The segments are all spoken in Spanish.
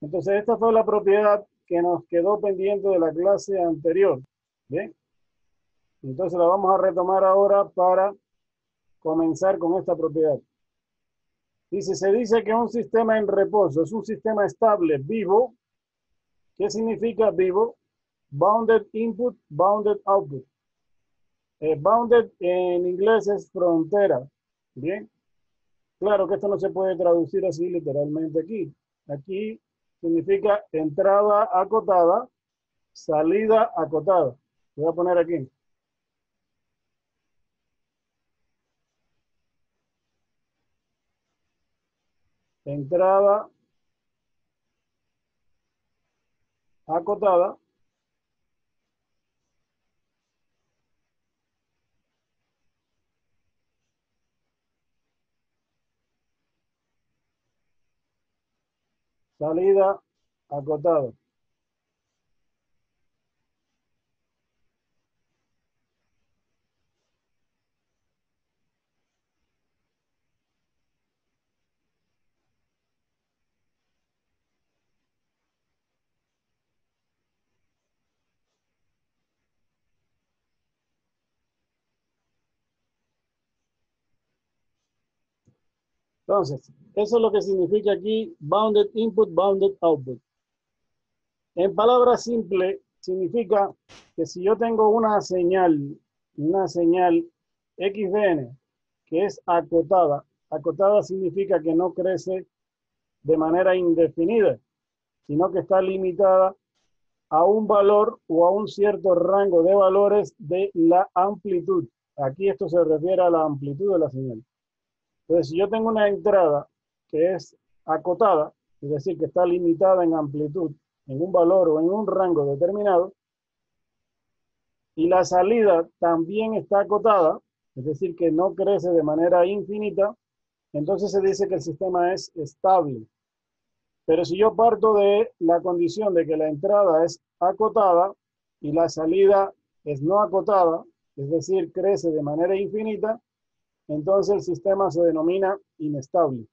Entonces, esta fue la propiedad que nos quedó pendiente de la clase anterior. Bien, entonces la vamos a retomar ahora para comenzar con esta propiedad. Dice, se dice que un sistema en reposo es un sistema estable, vivo. ¿Qué significa vivo? Bounded input, bounded output. Bounded en inglés es frontera. Bien, claro que esto no se puede traducir así literalmente aquí. Aquí significa entrada acotada, salida acotada. Voy a poner aquí. Entrada acotada, salida acotada. Entonces, eso es lo que significa aquí bounded input, bounded output. En palabras simples, significa que si yo tengo una señal XDN que es acotada, acotada significa que no crece de manera indefinida, sino que está limitada a un valor o a un cierto rango de valores de la amplitud. Aquí esto se refiere a la amplitud de la señal. Entonces, si yo tengo una entrada que es acotada, es decir, que está limitada en amplitud, en un valor o en un rango determinado, y la salida también está acotada, es decir, que no crece de manera infinita, entonces se dice que el sistema es estable. Pero si yo parto de la condición de que la entrada es acotada y la salida es no acotada, es decir, crece de manera infinita, entonces el sistema se denomina inestable.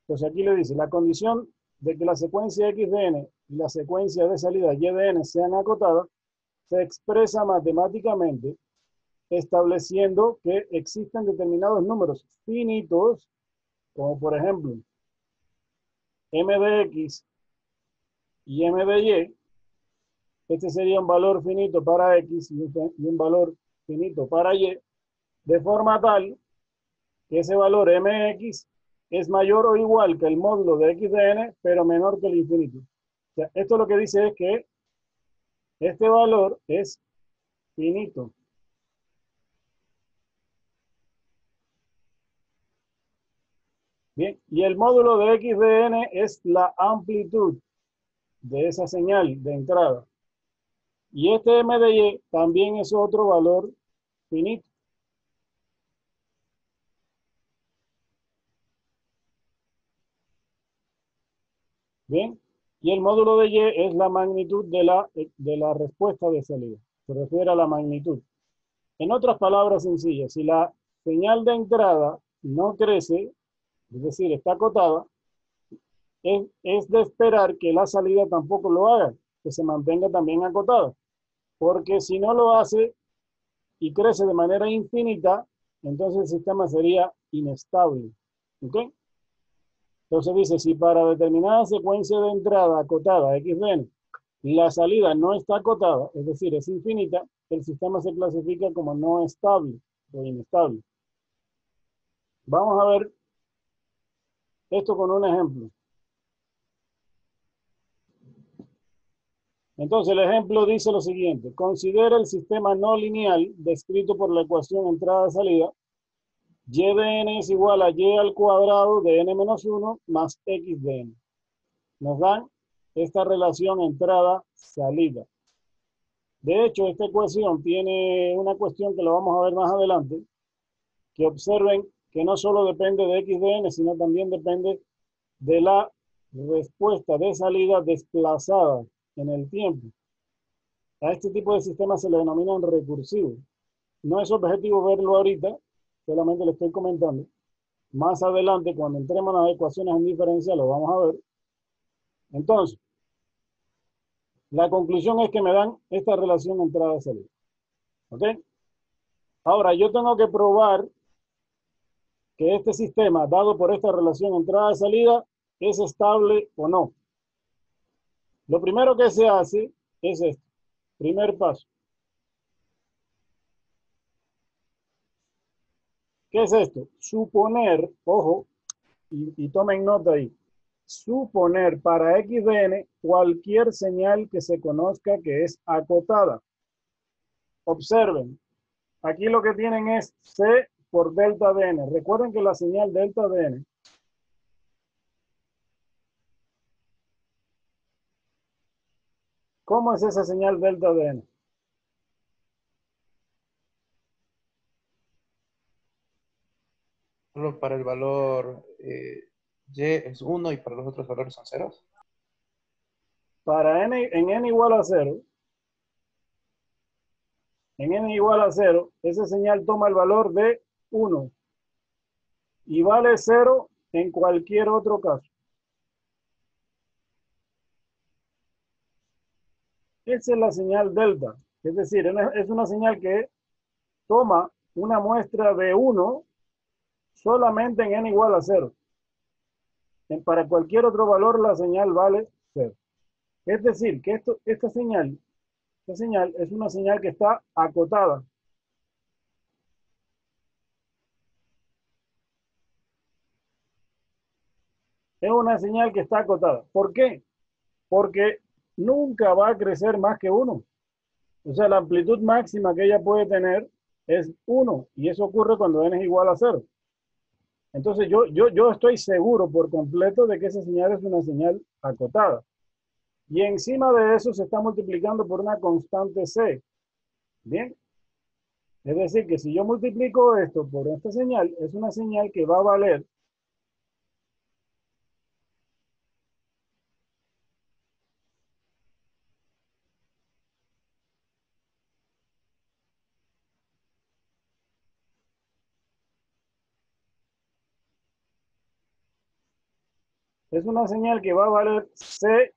Entonces aquí le dice, la condición de que la secuencia XDN y la secuencia de salida YDN sean acotadas, se expresa matemáticamente estableciendo que existen determinados números finitos, como por ejemplo m de x y m de y. Este sería un valor finito para x y un valor finito para y, de forma tal que ese valor mx es mayor o igual que el módulo de x de n, pero menor que el infinito. O sea, esto lo que dice es que este valor es finito. Bien, y el módulo de x de n es la amplitud de esa señal de entrada. Y este m de y también es otro valor finito. Bien, y el módulo de y es la magnitud de la respuesta de salida. Se refiere a la magnitud. En otras palabras sencillas, si la señal de entrada no crece, es decir, está acotada, es de esperar que la salida tampoco lo haga, que se mantenga también acotada. Porque si no lo hace y crece de manera infinita, entonces el sistema sería inestable. ¿Ok? Entonces dice, si para determinada secuencia de entrada acotada, XDN, la salida no está acotada, es decir, es infinita, el sistema se clasifica como no estable o inestable. Vamos a ver esto con un ejemplo. Entonces el ejemplo dice lo siguiente, considera el sistema no lineal descrito por la ecuación entrada-salida, y de n es igual a y al cuadrado de n menos 1 más x de n. Nos dan esta relación entrada-salida. De hecho, esta ecuación tiene una cuestión que lo vamos a ver más adelante, que observen que no solo depende de x de n, sino también depende de la respuesta de salida desplazada en el tiempo. A este tipo de sistemas se le denominan recursivos. No es objetivo verlo ahorita, solamente le estoy comentando. Más adelante, cuando entremos en las ecuaciones en diferencia, lo vamos a ver. Entonces, la conclusión es que me dan esta relación entrada-salida. ¿Ok? Ahora, yo tengo que probar que este sistema, dado por esta relación entrada-salida, es estable o no. Lo primero que se hace es esto. Primer paso. ¿Qué es esto? Suponer, ojo, y tomen nota ahí, suponer para x de n cualquier señal que se conozca que es acotada. Observen, aquí lo que tienen es C por delta de n. Recuerden que la señal delta de n ¿cómo es esa señal delta de n? Solo para el valor y es 1 y para los otros valores son ceros. Para n, en n igual a 0, en n igual a 0, esa señal toma el valor de 1 y vale 0 en cualquier otro caso. Esa es la señal delta, es decir, es una señal que toma una muestra de 1 solamente en n igual a 0. Para cualquier otro valor la señal vale 0. Es decir, que esta señal es una señal que está acotada. Es una señal que está acotada. ¿Por qué? Porque nunca va a crecer más que 1. O sea, la amplitud máxima que ella puede tener es 1. Y eso ocurre cuando n es igual a 0. Entonces yo estoy seguro por completo de que esa señal es una señal acotada. Y encima de eso se está multiplicando por una constante C. Bien. Es decir, que si yo multiplico esto por esta señal, es una señal que va a valer C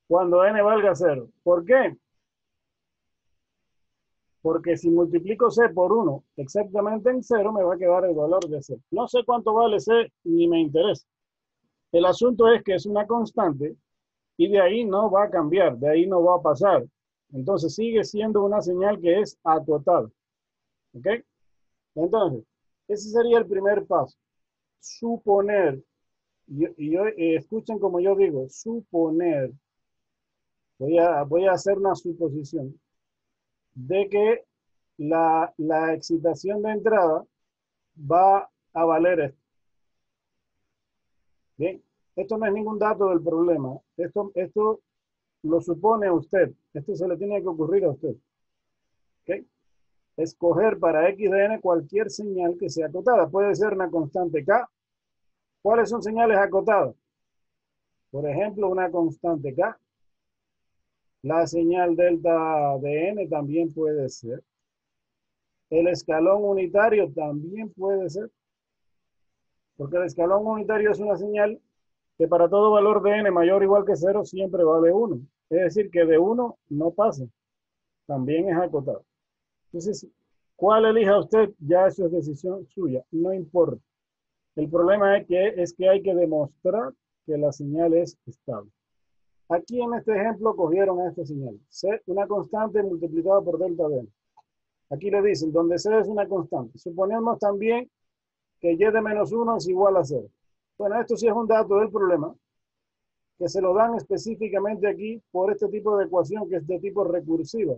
cuando n valga 0. ¿Por qué? Porque si multiplico C por 1 exactamente en 0, me va a quedar el valor de C. No sé cuánto vale C, ni me interesa. El asunto es que es una constante y de ahí no va a cambiar, de ahí no va a pasar. Entonces sigue siendo una señal que es acotada. ¿Ok? Entonces, ese sería el primer paso. Suponer, escuchen como yo digo, suponer, voy a hacer una suposición de que la excitación de entrada va a valer esto. Bien, esto no es ningún dato del problema. Esto lo supone usted. Esto se le tiene que ocurrir a usted. ¿Ok? Escoger para x de n cualquier señal que sea acotada. Puede ser una constante k. ¿Cuáles son señales acotadas? Por ejemplo, una constante k. La señal delta de n también puede ser. El escalón unitario también puede ser. Porque el escalón unitario es una señal que para todo valor de n mayor o igual que 0 siempre vale 1. Es decir, que de 1 no pasa. También es acotado. Entonces, ¿cuál elija usted? Ya eso es decisión suya. No importa. El problema es que hay que demostrar que la señal es estable. Aquí en este ejemplo cogieron esta señal. C, una constante multiplicada por delta de n. Aquí le dicen, donde C es una constante. Suponemos también que y de menos 1 es igual a 0. Bueno, esto sí es un dato del problema, que se lo dan específicamente aquí por este tipo de ecuación que es de tipo recursiva.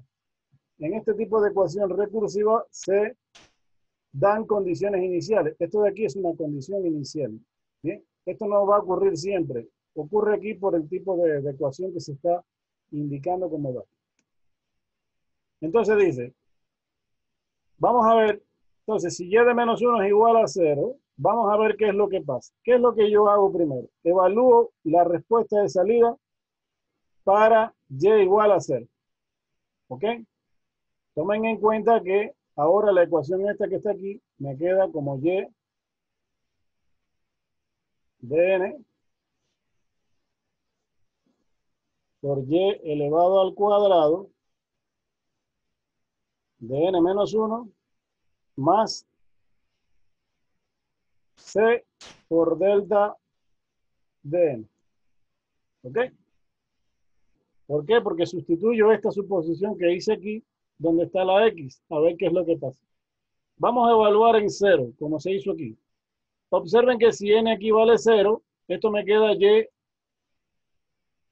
En este tipo de ecuación recursiva se dan condiciones iniciales. Esto de aquí es una condición inicial. ¿Bien? Esto no va a ocurrir siempre. Ocurre aquí por el tipo de ecuación que se está indicando como dato. Entonces dice, vamos a ver, entonces si y de menos 1 es igual a 0, vamos a ver qué es lo que pasa. ¿Qué es lo que yo hago primero? Evalúo la respuesta de salida para y igual a 0. ¿Ok? Tomen en cuenta que Ahora la ecuación esta que está aquí me queda como y de n por y elevado al cuadrado de n menos 1 más c por delta de n. ¿Ok? ¿Por qué? Porque sustituyo esta suposición que hice aquí, donde está la x, a ver qué es lo que pasa. Vamos a evaluar en 0, como se hizo aquí. Observen que si n equivale a 0, esto me queda y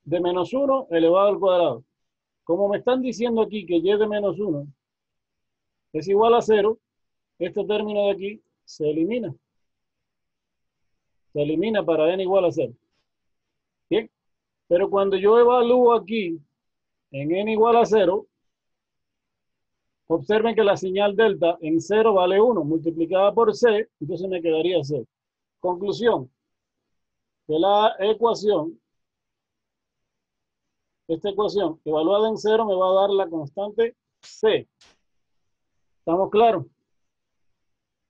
de menos 1 elevado al cuadrado. Como me están diciendo aquí que y de menos 1 es igual a 0, este término de aquí se elimina. Se elimina para n igual a 0. Bien, pero cuando yo evalúo aquí en n igual a 0, observen que la señal delta en 0 vale 1, multiplicada por c, entonces me quedaría c. Conclusión, que la ecuación, esta ecuación evaluada en 0 me va a dar la constante c. ¿Estamos claros?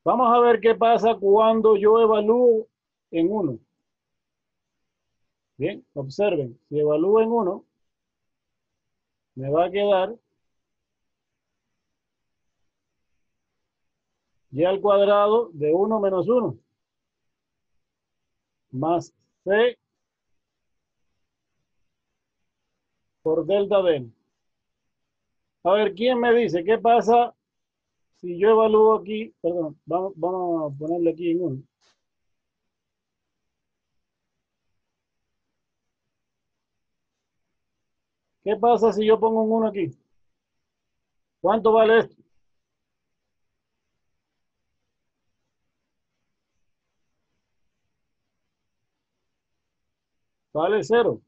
Vamos a ver qué pasa cuando yo evalúo en 1. Bien, observen, si evalúo en 1, me va a quedar y al cuadrado de 1 menos 1 más c por delta de n. A ver, ¿quién me dice qué pasa si yo evalúo aquí? Perdón, vamos a ponerle aquí en 1. ¿Qué pasa si yo pongo un 1 aquí? ¿Cuánto vale esto? Vale 0.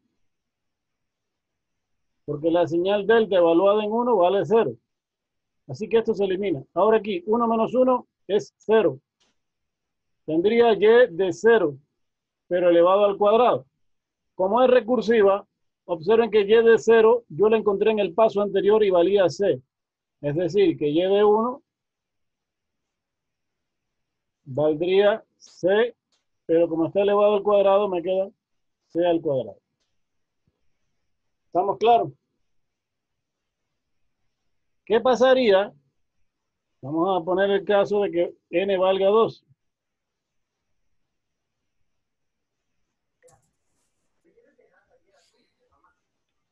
Porque la señal delta evaluada en 1 vale 0. Así que esto se elimina. Ahora aquí, 1 menos 1 es 0. Tendría y de 0, pero elevado al cuadrado. Como es recursiva, observen que y de 0 yo la encontré en el paso anterior y valía c. Es decir, que y de 1 valdría c, pero como está elevado al cuadrado, me queda c al cuadrado. ¿Estamos claros? ¿Qué pasaría? Vamos a poner el caso de que n valga 2.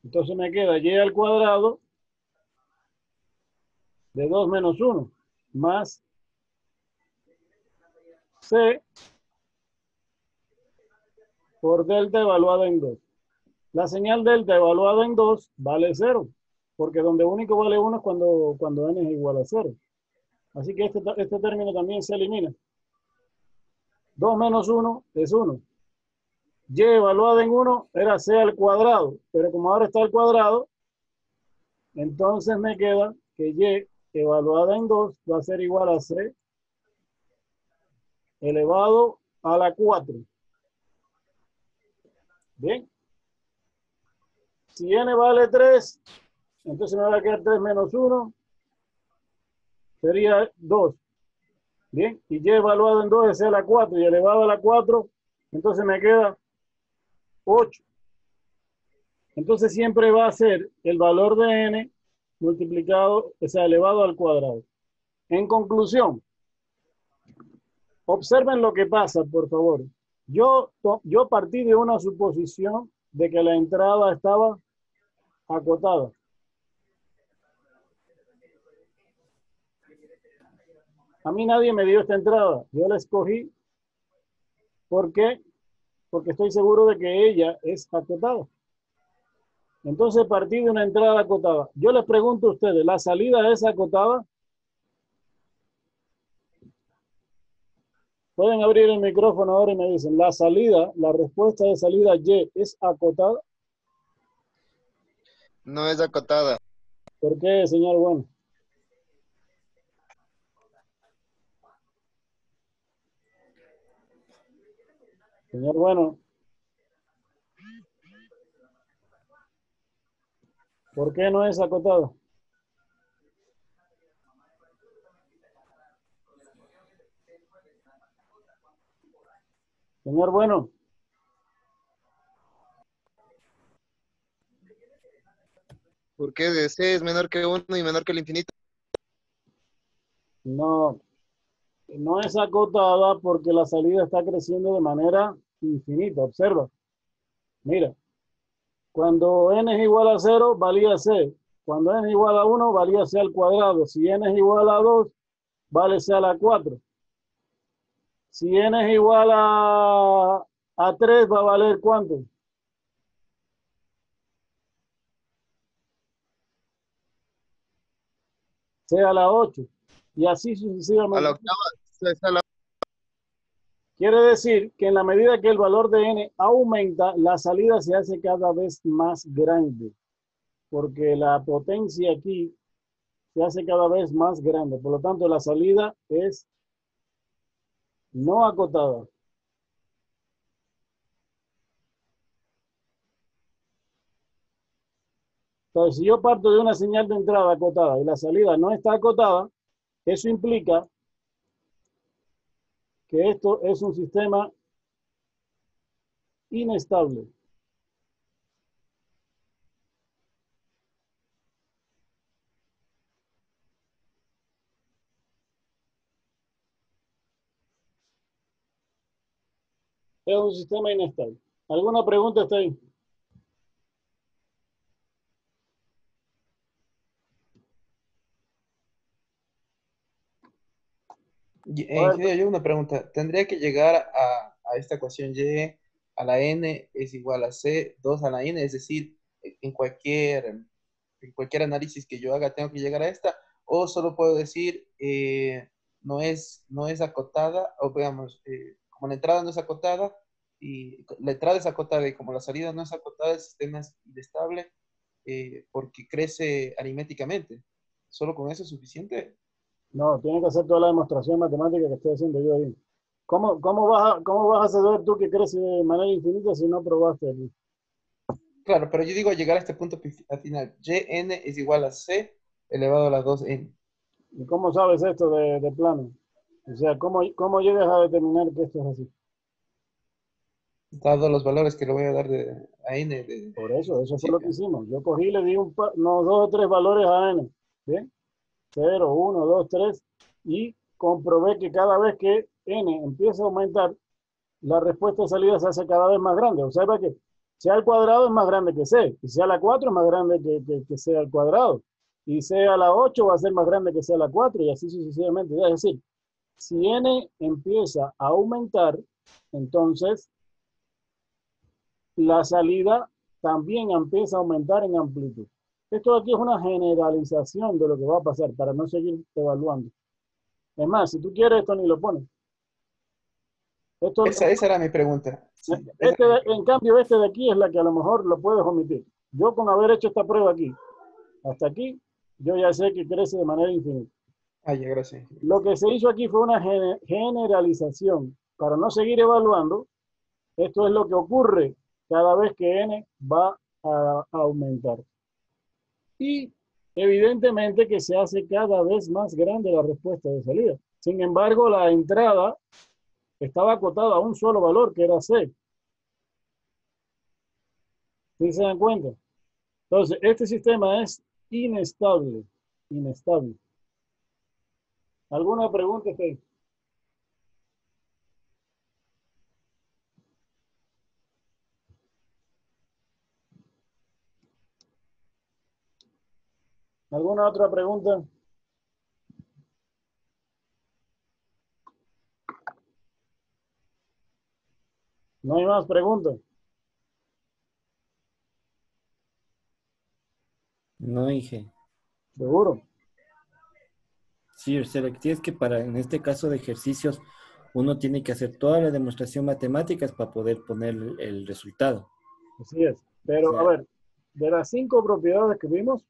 Entonces me queda y al cuadrado de 2 menos 1 más c por delta evaluada en 2. La señal delta evaluada en 2 vale 0, porque donde único vale 1 es cuando n es igual a 0. Así que este término también se elimina. 2 menos 1 es 1. Y evaluada en 1 era c al cuadrado, pero como ahora está al cuadrado, entonces me queda que y evaluada en 2 va a ser igual a c elevado a la 4. Bien. Si n vale 3, entonces me va a quedar 3 menos 1, sería 2. Bien, y y evaluado en 2 es c a la 4 y elevado a la 4, entonces me queda 8. Entonces siempre va a ser el valor de n multiplicado, o sea, elevado al cuadrado. En conclusión, observen lo que pasa, por favor. Yo partí de una suposición de que la entrada estaba acotada. A mí nadie me dio esta entrada. Yo la escogí. ¿Por qué? Porque estoy seguro de que ella es acotada. Entonces partí de una entrada acotada. Yo les pregunto a ustedes, ¿la salida es acotada? Pueden abrir el micrófono ahora y me dicen, ¿la salida, la respuesta de salida Y es acotada? No es acotada. ¿Por qué, señor Bueno? Señor Bueno, ¿por qué no es acotada? Señor Bueno, ¿Por qué de C es menor que 1 y menor que el infinito? no, no es acotada porque la salida está creciendo de manera infinita. Observa, mira, cuando n es igual a 0, valía c. Cuando n es igual a 1, valía c al cuadrado. Si n es igual a 2, vale c a la 4. Si n es igual a 3, va a valer ¿cuánto? C a la 8. Y así A la sucesivamente. octava, es a la Quiere decir que en la medida que el valor de n aumenta, la salida se hace cada vez más grande, porque la potencia aquí se hace cada vez más grande. Por lo tanto, la salida es no acotada. Entonces, si yo parto de una señal de entrada acotada y la salida no está acotada, eso implica que esto es un sistema inestable. Es un sistema inestable. ¿Alguna pregunta está ahí? A ver, Ingeniero, yo una pregunta. ¿Tendría que llegar a esta ecuación y a la n es igual a c, 2 a la n? Es decir, en cualquier análisis que yo haga, tengo que llegar a esta, o solo puedo decir, no es acotada, o veamos, como la entrada no es acotada, y la entrada es acotada, y como la salida no es acotada, el sistema es inestable, porque crece aritméticamente. ¿Solo con eso es suficiente? no, tiene que hacer toda la demostración matemática que estoy haciendo yo ahí. ¿Cómo vas a saber tú que crece de manera infinita si no probaste aquí? Claro, pero yo digo llegar a este punto al final. Yn es igual a c elevado a la 2n. ¿Y cómo sabes esto de plano? O sea, ¿cómo llegas a determinar que esto es así? Dado los valores que le voy a dar a n Por desde eso, el eso fue lo que principio. hicimos. Yo cogí y le di unos 2 o 3 valores a n. ¿Bien? 0, 1, 2, 3. Y comprobé que cada vez que n empieza a aumentar, la respuesta de salida se hace cada vez más grande. Observa que c al cuadrado es más grande que c. Y c a la 4 es más grande que c al cuadrado. Y c a la 8 va a ser más grande que c a la 4 y así sucesivamente. Es decir, si n empieza a aumentar, entonces la salida también empieza a aumentar en amplitud. Esto aquí es una generalización de lo que va a pasar para no seguir evaluando. Es más, si tú quieres esto ni lo pones. Esto, Esa era mi pregunta. Sí, esa era mi en pregunta. cambio, este de aquí es la que a lo mejor lo puedes omitir. Yo con haber hecho esta prueba aquí, hasta aquí, yo ya sé que crece de manera infinita. Ah, ya, gracias. Lo que se hizo aquí fue una generalización. Para no seguir evaluando, esto es lo que ocurre cada vez que n va a aumentar. Y evidentemente que se hace cada vez más grande la respuesta de salida. Sin embargo, la entrada estaba acotada a un solo valor, que era C. ¿Sí se dan cuenta? Entonces, este sistema es inestable. Inestable. ¿Alguna pregunta, Fede? ¿Alguna otra pregunta? ¿No hay más preguntas? No, dije. Seguro. Sí, o sea, lo que sí es que en este caso de ejercicios, uno tiene que hacer toda la demostración matemáticas para poder poner el resultado. Así es. O Pero, a sea, ver, de las 5 propiedades que vimos,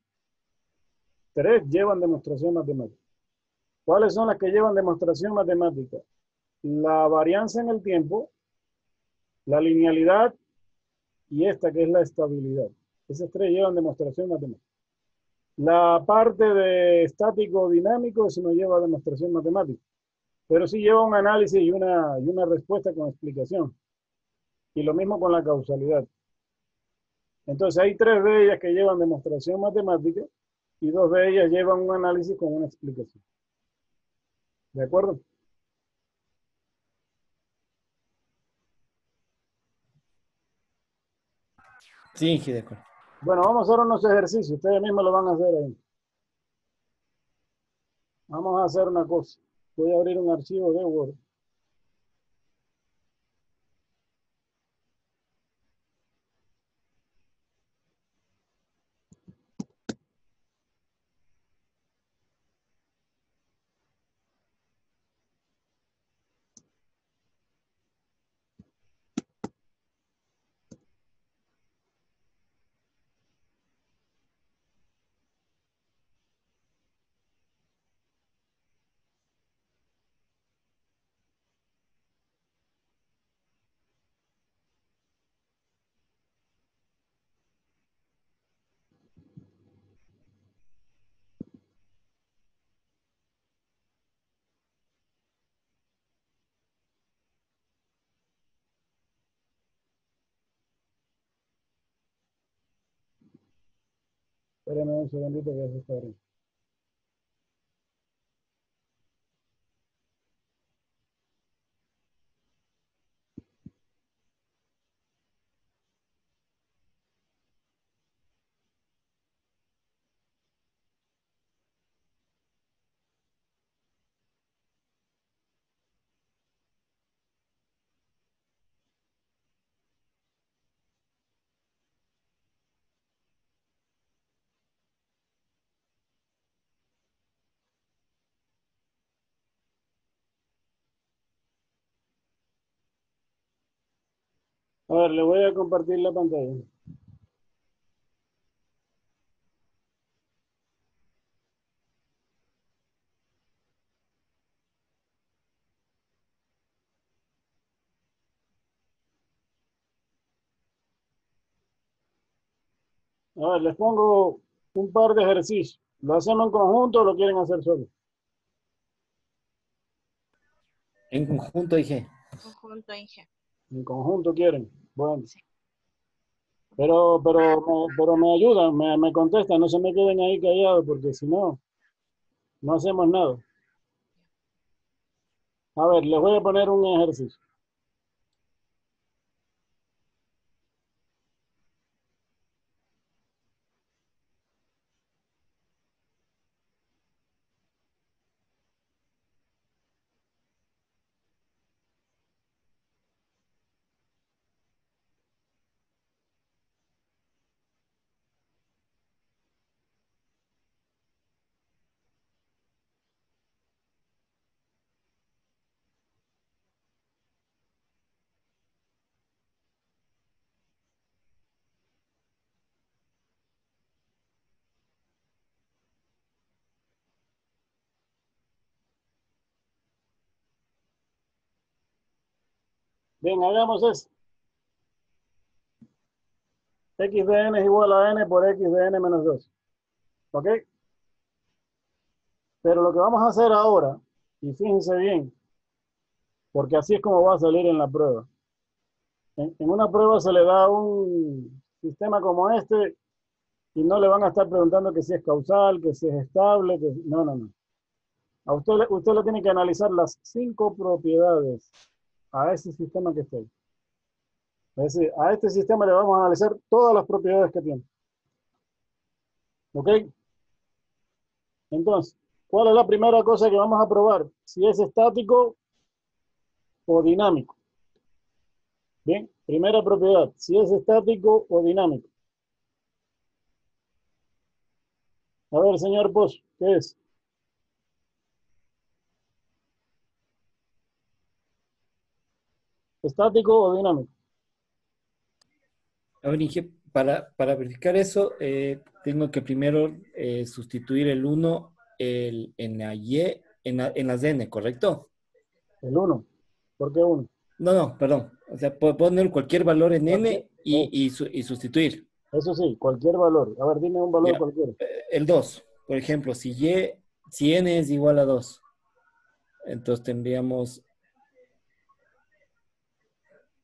3 llevan demostración matemática. ¿Cuáles son las que llevan demostración matemática? La varianza en el tiempo, la linealidad y esta que es la estabilidad. Esas 3 llevan demostración matemática. La parte de estático dinámico, eso no lleva demostración matemática. pero sí lleva un análisis y una respuesta con explicación. Y lo mismo con la causalidad. Entonces hay 3 de ellas que llevan demostración matemática y 2 de ellas llevan un análisis con una explicación. ¿De acuerdo? Sí, sí, de acuerdo. Bueno, vamos a hacer unos ejercicios. Ustedes mismos lo van a hacer ahí. Vamos a hacer una cosa. Voy a abrir un archivo de Word. Espérenme un segundito que ya se está abriendo. A ver, le voy a compartir la pantalla. A ver, les pongo un par de ejercicios. ¿Lo hacemos en conjunto o lo quieren hacer solo? En conjunto dije. Conjunto, Inge. En conjunto quieren. Bueno, Sí. pero me ayudan, me contestan, no se me queden ahí callados porque si no, no hacemos nada. A ver, les voy a poner un ejercicio. Bien, hagamos eso. X de n es igual a n por x de n menos 2. ¿Ok? Pero lo que vamos a hacer ahora, y fíjense bien, porque así es como va a salir en la prueba. En una prueba se le da un sistema como este y no le van a estar preguntando que si es causal, que si es estable, que no, no, no. A usted le tiene que analizar las 5 propiedades a ese sistema que está ahí. Es decir, a este sistema le vamos a analizar todas las propiedades que tiene. ¿Ok? Entonces, ¿cuál es la primera cosa que vamos a probar? Si es estático o dinámico. Bien, primera propiedad, si es estático o dinámico. A ver, señor Pozo, ¿qué es? ¿Estático o dinámico? A ver, Inge, para verificar eso, tengo que primero sustituir el 1 en la Y, en las N, ¿correcto? El 1. ¿Por qué 1? No, no, perdón. O sea, puedo poner cualquier valor en N Oh, y sustituir. eso sí, cualquier valor. A ver, dime un valor Ya, cualquiera. el 2, por ejemplo, si N es igual a 2, Entonces tendríamos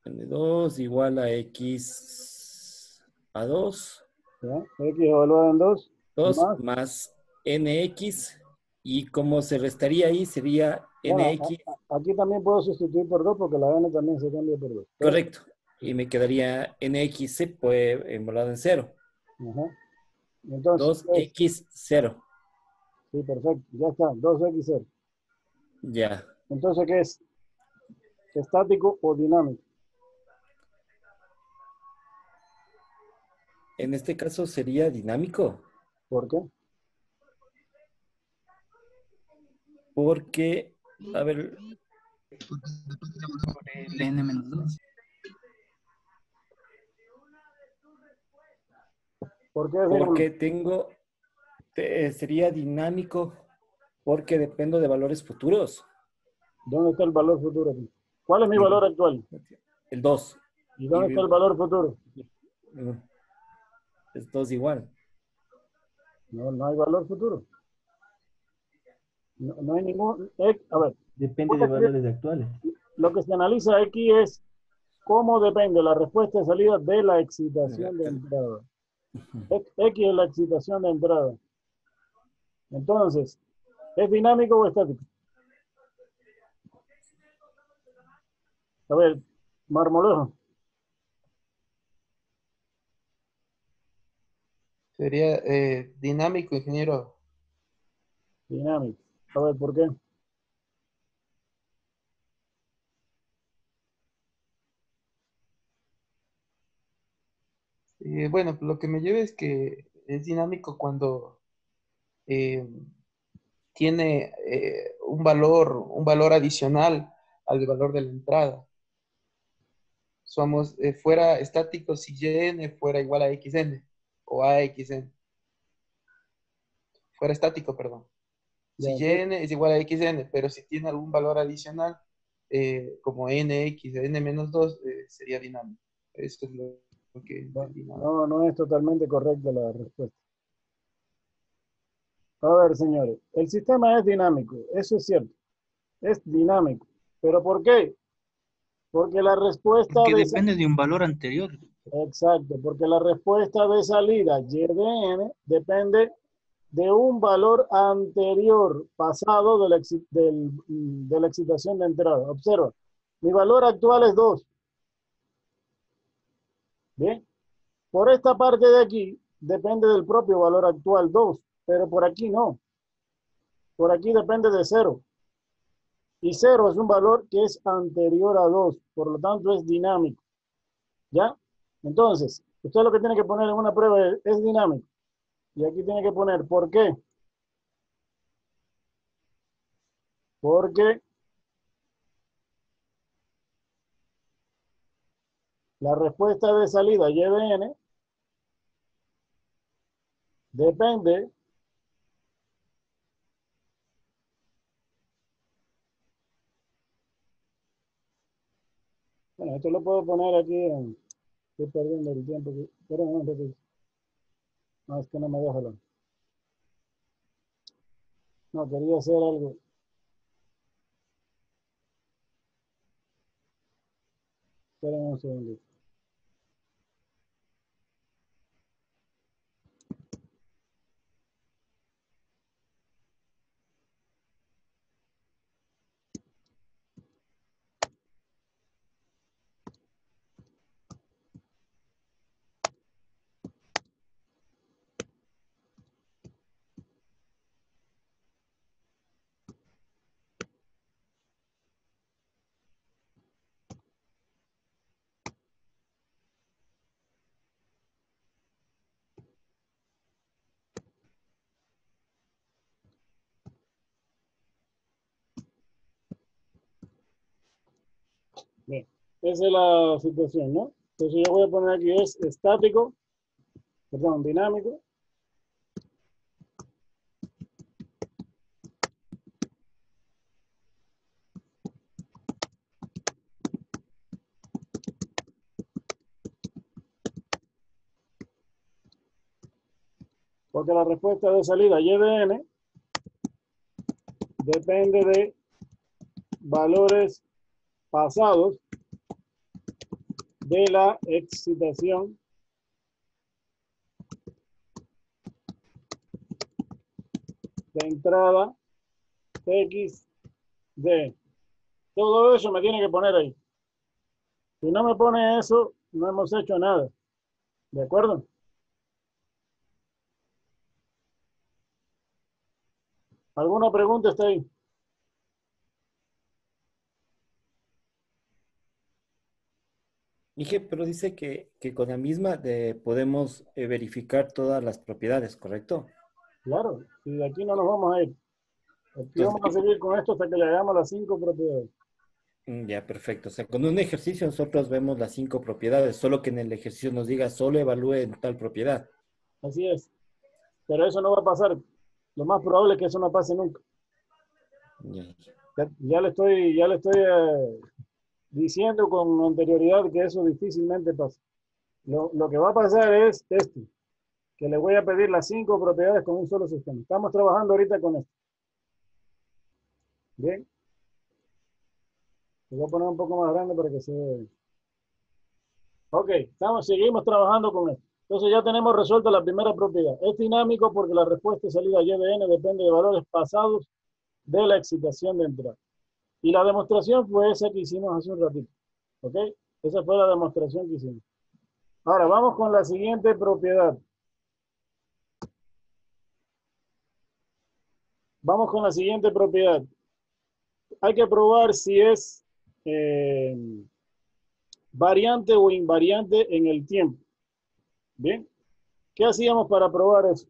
N2 igual a X a 2. ¿Ya? X evaluada en 2 2 más. más NX. Y como se restaría ahí, sería Bueno, NX. aquí también puedo sustituir por 2 porque la N también se cambia por 2. Correcto. Y me quedaría NX pues evaluado en 0. Ajá. Entonces, ¿qué es? 2X0. Sí, perfecto. Ya está. 2X0. Ya. Entonces, ¿qué es? ¿Estático o dinámico? En este caso sería dinámico. ¿Por qué? Porque, a ver, Por el n-2. ¿Por qué es porque dinámico? sería dinámico porque dependo de valores futuros. ¿Dónde está el valor futuro aquí? ¿Cuál es mi valor actual? El 2. ¿Y dónde está el valor futuro? Es 2 igual. No, no hay valor futuro. No, no hay ningún... a ver, Depende de valores actuales. lo que se analiza aquí es cómo depende la respuesta de salida de la excitación de entrada. X es la excitación de entrada. Entonces, ¿es dinámico o estático? A ver, Marmolejo. Sería dinámico, ingeniero. Dinámico. A ver, ¿por qué? Bueno, lo que me lleva es que es dinámico cuando eh, tiene un valor adicional al valor de la entrada. Somos, fuera estático si yn fuera igual a xn o a xn. Fuera estático, perdón. Si yn es igual a xn, pero si tiene algún valor adicional, como nx, n-2, sería dinámico. Esto es lo que no, no es totalmente correcta la respuesta. A ver, señores, el sistema es dinámico, eso es cierto, es dinámico. ¿Pero por qué? Porque la respuesta Porque de... depende de un valor anterior. Exacto, porque la respuesta de salida y de n depende de un valor anterior pasado de la excitación de entrada. Observa, mi valor actual es 2. Bien, por esta parte de aquí depende del propio valor actual 2, pero por aquí no. Por aquí depende de 0. Y 0 es un valor que es anterior a 2, por lo tanto es dinámico. ¿Ya? Entonces, usted lo que tiene que poner en una prueba es dinámico. Y aquí tiene que poner ¿por qué? Porque la respuesta de salida y de n depende bueno, esto lo puedo poner aquí estoy perdiendo el tiempo. Espera un momento. No, es que no me deja hablar. No, quería hacer algo. Esperen un segundito. Bien, esa es la situación, ¿no? Entonces yo voy a poner aquí es estático, perdón, dinámico. Porque la respuesta de salida y de n depende de valores pasados de la excitación de entrada X de. Todo eso me tiene que poner ahí. Si no me pone eso, no hemos hecho nada. ¿De acuerdo? ¿Alguna pregunta está ahí? Dije, pero dice que con la misma podemos verificar todas las propiedades, ¿correcto? Claro, y de aquí no nos vamos a ir. Aquí Entonces, vamos a seguir con esto hasta que le hagamos las 5 propiedades. ya, perfecto. O sea, con un ejercicio nosotros vemos las 5 propiedades, solo que en el ejercicio nos diga solo evalúe tal propiedad. Así es. Pero eso no va a pasar. Lo más probable es que eso no pase nunca. Ya. Ya le estoy diciendo con anterioridad que eso difícilmente pasa. Lo que va a pasar es esto, que le voy a pedir las 5 propiedades con un solo sistema. Estamos trabajando ahorita con esto. Bien. Lo voy a poner un poco más grande para que se vea. Ok, seguimos trabajando con esto. Entonces ya tenemos resuelta la primera propiedad. Es dinámico porque la respuesta de salida Y de n depende de valores pasados de la excitación de entrada. Y la demostración fue esa que hicimos hace un ratito. ¿Ok? Esa fue la demostración que hicimos. Ahora vamos con la siguiente propiedad. Vamos con la siguiente propiedad. Hay que probar si es variante o invariante en el tiempo. Bien. ¿Qué hacíamos para probar eso?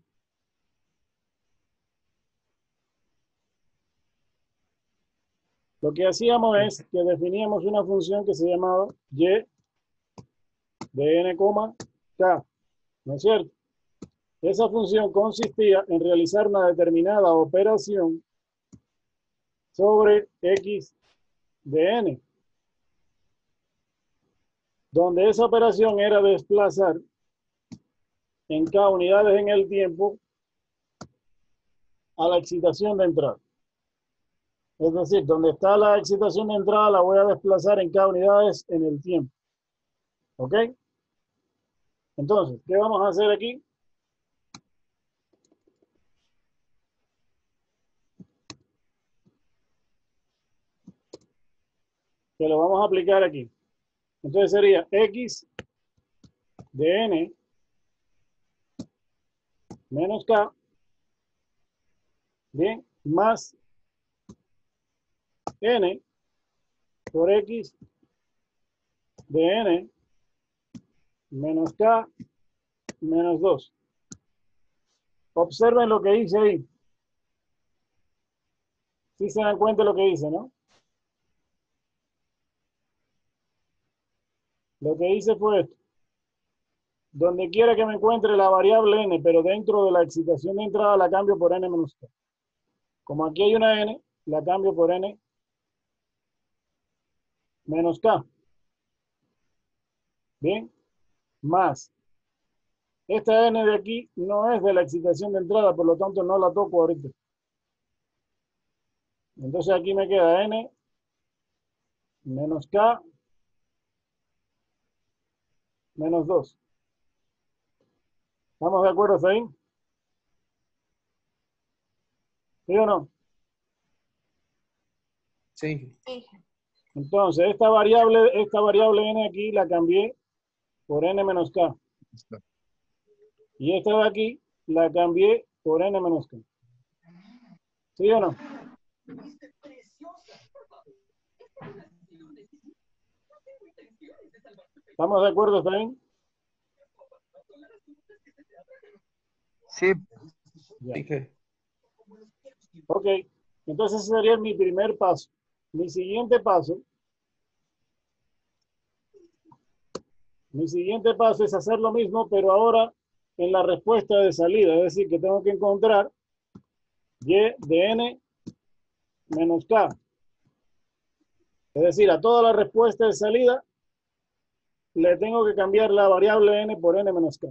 Lo que hacíamos es que definíamos una función que se llamaba y de n, k, ¿no es cierto? Esa función consistía en realizar una determinada operación sobre x de n, donde esa operación era desplazar en k unidades en el tiempo a la excitación de entrada. Es decir, donde está la excitación de entrada la voy a desplazar en k unidades en el tiempo. ¿Ok? Entonces, ¿qué vamos a hacer aquí? Que lo vamos a aplicar aquí. Entonces sería x de n menos k, bien, más n por x de n menos k menos 2. Observen lo que hice ahí. Si se dan cuenta de lo que hice, ¿no? Lo que hice fue esto. Donde quiera que me encuentre la variable n, pero dentro de la excitación de entrada la cambio por n menos k. Como aquí hay una n, la cambio por n menos k. Bien, más. Esta n de aquí no es de la excitación de entrada, por lo tanto no la toco ahorita. Entonces aquí me queda n menos k menos 2. ¿Estamos de acuerdo hasta ahí? ¿Sí o no? Sí. Entonces, esta variable n aquí la cambié por n menos k. Y esta de aquí la cambié por n menos k. ¿Sí o no? ¿Estamos de acuerdo hasta ahí? Sí, Ya. Dije, Ok. Entonces ese sería mi primer paso. Mi siguiente paso es hacer lo mismo, pero ahora en la respuesta de salida. Es decir, que tengo que encontrar y de n menos k. Es decir, a toda la respuesta de salida le tengo que cambiar la variable n por n menos k.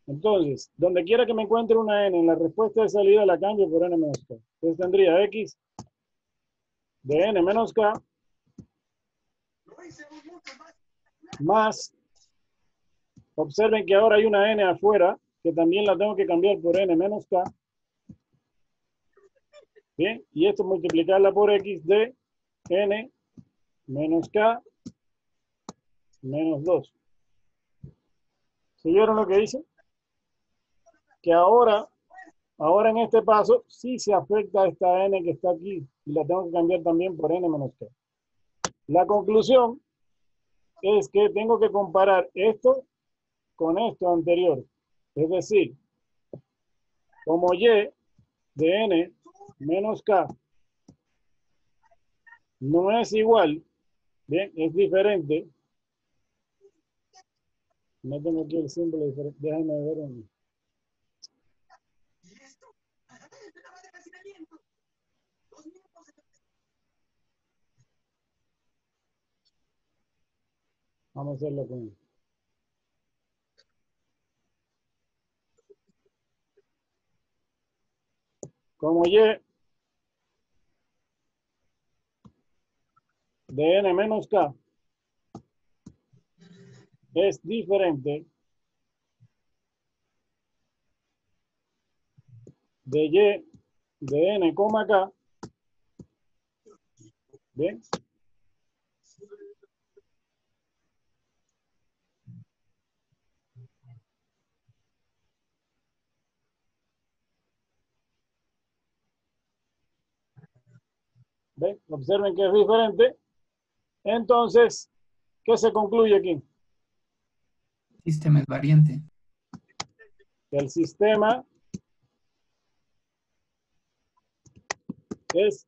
Entonces, donde quiera que me encuentre una n en la respuesta de salida la cambio por n menos k. Entonces tendría x de n menos k más, observen que ahora hay una n afuera, que también la tengo que cambiar por n menos k. Bien, y esto multiplicarla por x de n menos k menos 2. ¿Siguieron lo que hice? Que ahora en este paso sí se afecta esta n que está aquí y la tengo que cambiar también por n menos k. La conclusión es que tengo que comparar esto con esto anterior. Es decir, como y de n menos k no es igual, bien, es diferente. No tengo aquí el símbolo diferente. Déjenme ver un. Vamos a hacerlo con. Como y de n menos k es diferente de y de n, k. Bien. ¿Ven? Observen que es diferente. Entonces, ¿qué se concluye aquí? Sistema es variante. El sistema es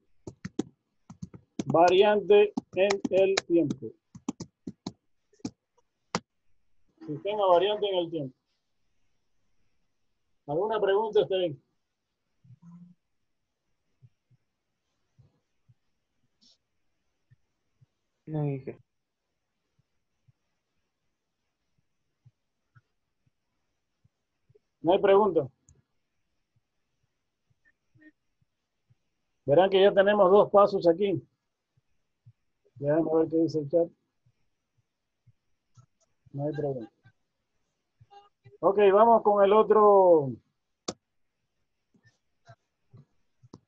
variante en el tiempo. Sistema variante en el tiempo. ¿Alguna pregunta, Esteban? No dije. No hay pregunta. Verán que ya tenemos dos pasos aquí. Déjame ver qué dice el chat. No hay problema. Ok, vamos con el otro.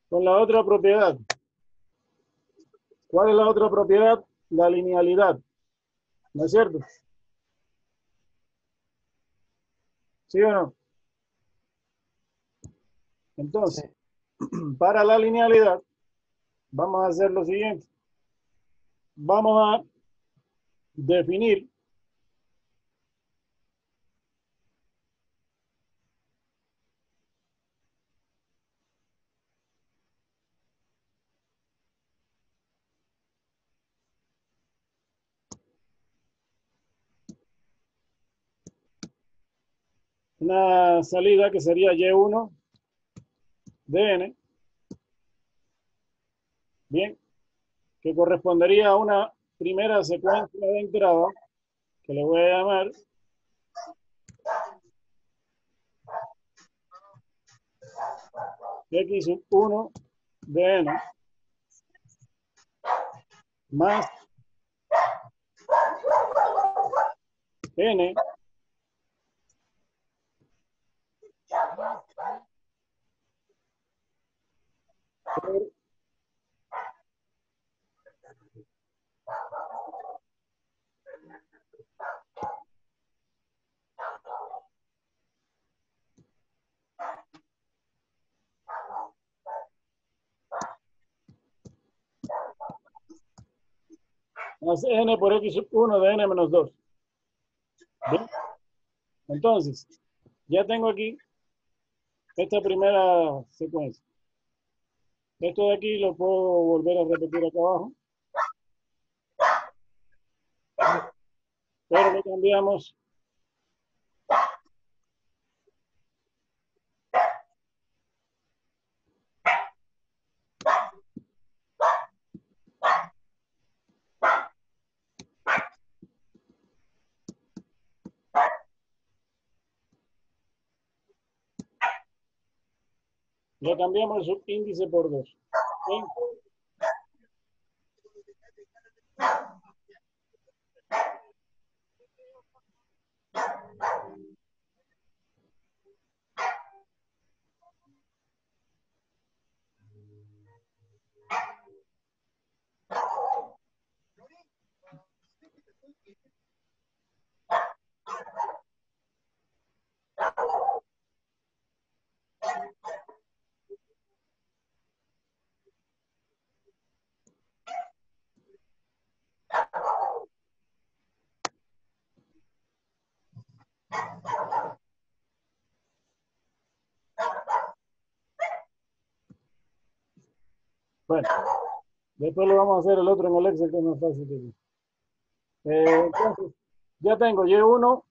Con la otra propiedad. ¿Cuál es la otra propiedad? La linealidad. ¿No es cierto? ¿Sí o no? Entonces, para la linealidad, vamos a hacer lo siguiente. Vamos a definir una salida que sería y1 de n, bien, que correspondería a una primera secuencia de entrada que le voy a llamar x1 de n más n por más n por x1 de n menos 2. ¿Bien? Entonces, ya tengo aquí esta primera secuencia. Esto de aquí lo puedo volver a repetir acá abajo. Pero lo cambiamos el subíndice por 2. ¿Sí? Bueno, después lo vamos a hacer el otro en el Excel, que es más fácil. Entonces, ya tengo Y1,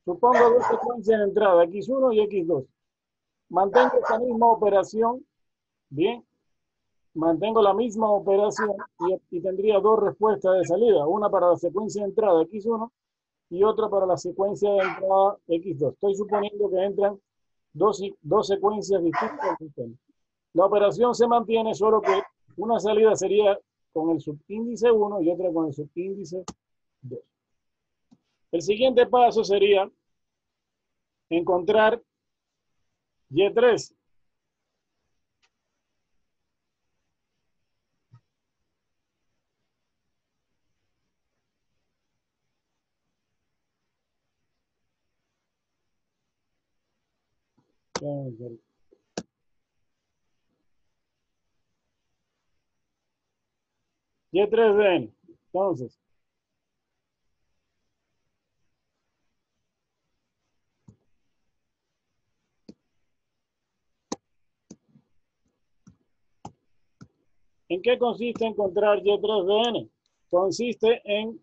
supongo dos secuencias de entrada, X1 y X2. Mantengo esta misma operación, bien, mantengo la misma operación y tendría dos respuestas de salida, una para la secuencia de entrada X1 y otra para la secuencia de entrada X2. Estoy suponiendo que entran dos secuencias distintas del sistema. La operación se mantiene, solo que una salida sería con el subíndice 1 y otra con el subíndice 2. El siguiente paso sería encontrar Y3. Y3 de N. Entonces, ¿en qué consiste encontrar Y3 de N? Consiste en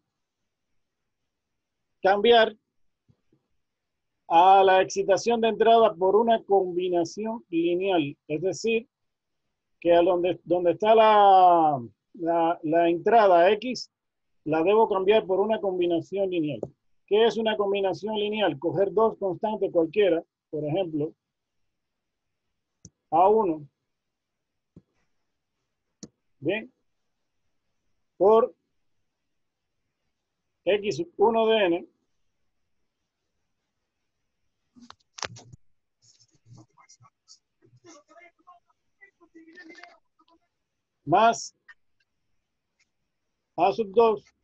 cambiar a la excitación de entrada por una combinación lineal. Es decir, que a donde está la entrada X, la debo cambiar por una combinación lineal. ¿Qué es una combinación lineal? Coger dos constantes cualquiera, por ejemplo, A1, bien, por X1 de N, más A sub 2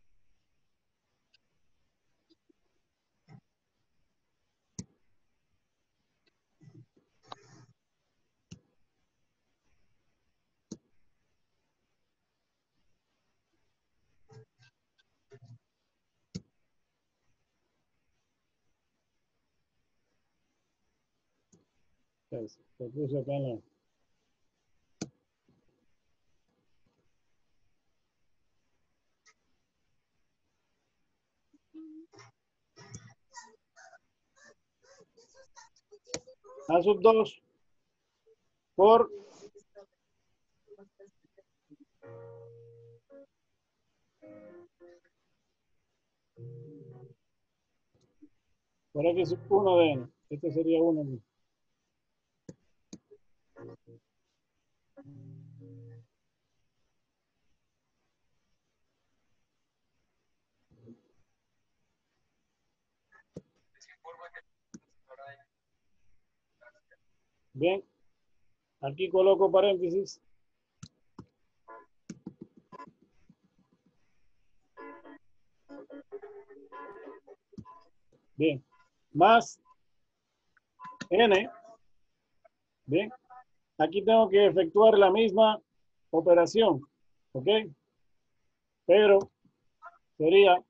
se puso acá en la... A sub 2 por X1 de N. Este sería 1 aquí. Bien, aquí coloco paréntesis. Bien, más N. Bien, aquí tengo que efectuar la misma operación, ¿ok? Pero sería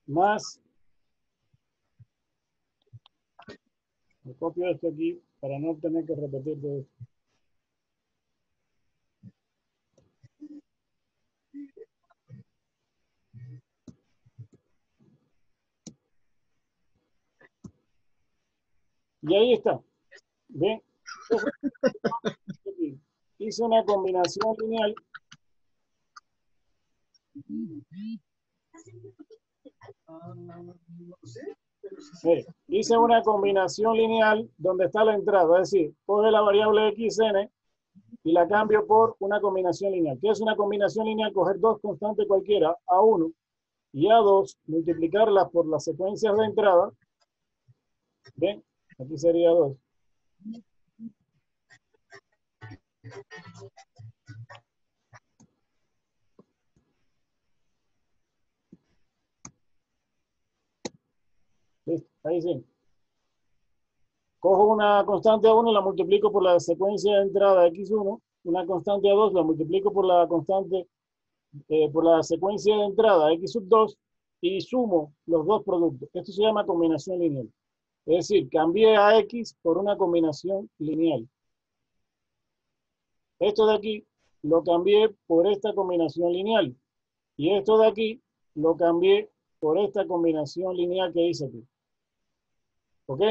más, me copio esto aquí para no tener que repetir todo esto. Y ahí está. Bien, hice una combinación lineal. Hice una combinación lineal donde está la entrada, es decir, coge la variable xn y la cambio por una combinación lineal. ¿Qué es una combinación lineal? Coger dos constantes cualquiera, A1 y A2, multiplicarlas por las secuencias de entrada. Bien, aquí sería 2. Listo, ahí sí. Cojo una constante A1 y la multiplico por la secuencia de entrada X1, una constante A2 la multiplico por la constante, por la secuencia de entrada X sub 2 y sumo los dos productos. Esto se llama combinación lineal. Es decir, cambié a X por una combinación lineal. Esto de aquí lo cambié por esta combinación lineal. Y esto de aquí lo cambié por esta combinación lineal que hice aquí. ¿Ok?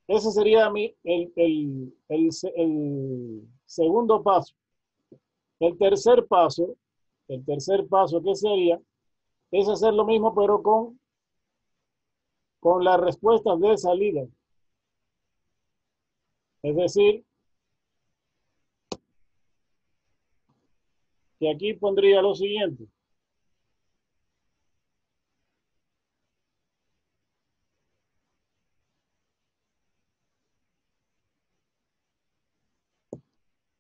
Ese sería el segundo paso. El tercer paso, ¿qué sería? Es hacer lo mismo, pero con las respuestas de salida. Es decir, que aquí pondría lo siguiente.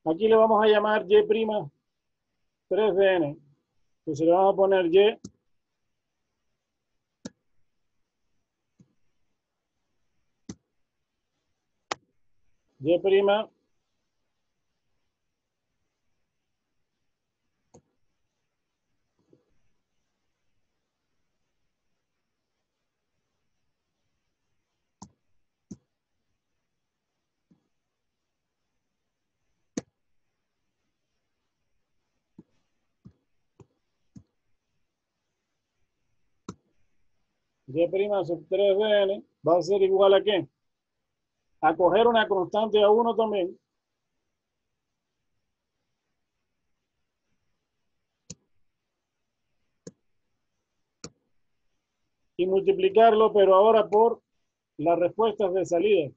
Aquí le vamos a llamar Y' 3 de n. Entonces le vamos a poner Y prima sub 3 de n va a ser igual a ¿qué? A coger una constante A1 también y multiplicarlo, pero ahora por las respuestas de salida.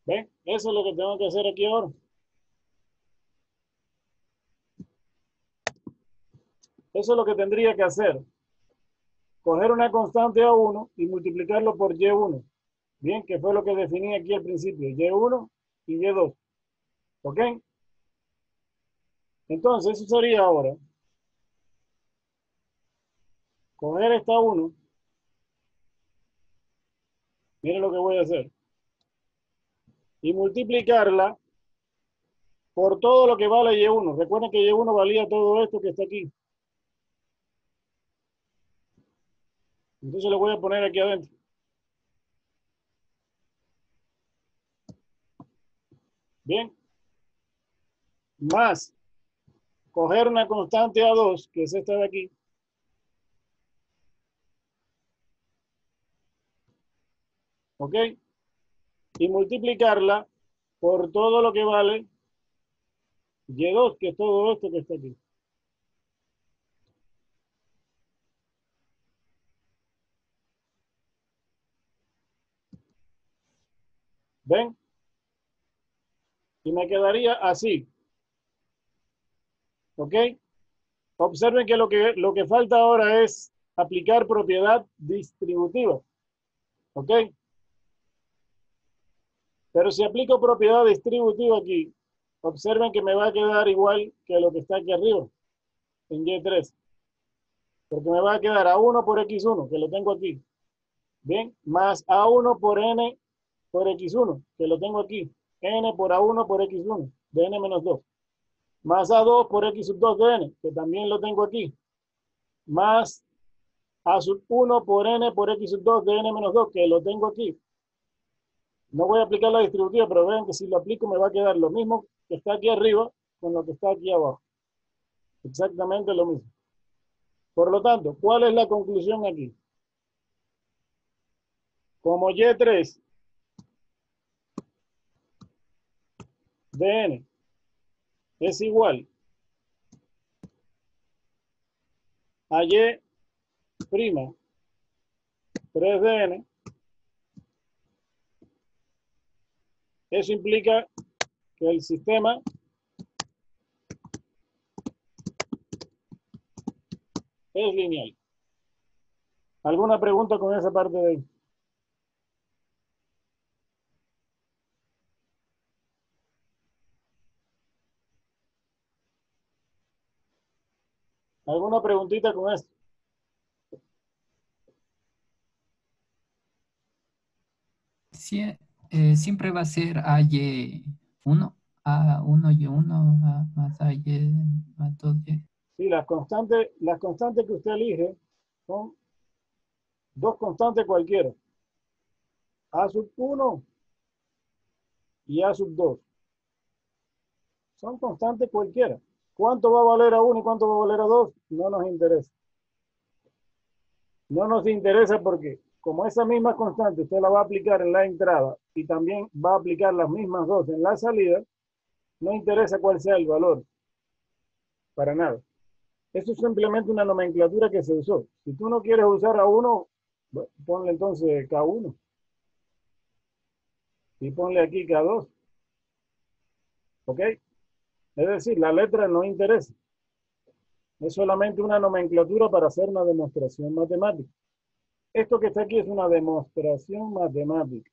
¿Ven? Eso es lo que tengo que hacer aquí ahora. Eso es lo que tendría que hacer. Coger una constante A1 y multiplicarlo por Y1. Bien, que fue lo que definí aquí al principio. Y1 y Y2. ¿Ok? Entonces, eso sería ahora. Coger esta 1. Miren lo que voy a hacer. Y multiplicarla por todo lo que vale Y1. Recuerden que Y1 valía todo esto que está aquí. Entonces lo voy a poner aquí adentro. Bien. Más coger una constante A2, que es esta de aquí. ¿Ok? Y multiplicarla por todo lo que vale Y2, que es todo esto que está aquí. ¿Ven? Y me quedaría así. ¿Ok? Observen que lo que falta ahora es aplicar propiedad distributiva. ¿Ok? Pero si aplico propiedad distributiva aquí, observen que me va a quedar igual que lo que está aquí arriba, en Y3. Porque me va a quedar A1 por X1, que lo tengo aquí. Bien, más A1 por N por X1, que lo tengo aquí. N por A1 por X1, de N menos 2. Más A2 por X sub 2 de N, que también lo tengo aquí. Más A sub 1 por N por X sub 2 de N menos 2, que lo tengo aquí. No voy a aplicar la distributiva, pero vean que si lo aplico me va a quedar lo mismo que está aquí arriba con lo que está aquí abajo. Exactamente lo mismo. Por lo tanto, ¿cuál es la conclusión aquí? Como Y3 de N es igual a Y prima 3 de N, Eso implica que el sistema es lineal. ¿Alguna pregunta con esa parte de ahí? ¿Alguna preguntita con esto? Sí, siempre va a ser AY1, A1Y1, A más AY más 2Y. Sí, las constantes que usted elige son dos constantes cualquiera. A sub 1 y A sub 2. Son constantes cualquiera. ¿Cuánto va a valer a 1 y cuánto va a valer a 2? No nos interesa. No nos interesa porque como esa misma constante usted la va a aplicar en la entrada y también va a aplicar las mismas dos en la salida, no interesa cuál sea el valor. Para nada. Eso es simplemente una nomenclatura que se usó. Si tú no quieres usar a 1, ponle entonces K1. Y ponle aquí K2. ¿Ok? Es decir, la letra no interesa. Es solamente una nomenclatura para hacer una demostración matemática. Esto que está aquí es una demostración matemática.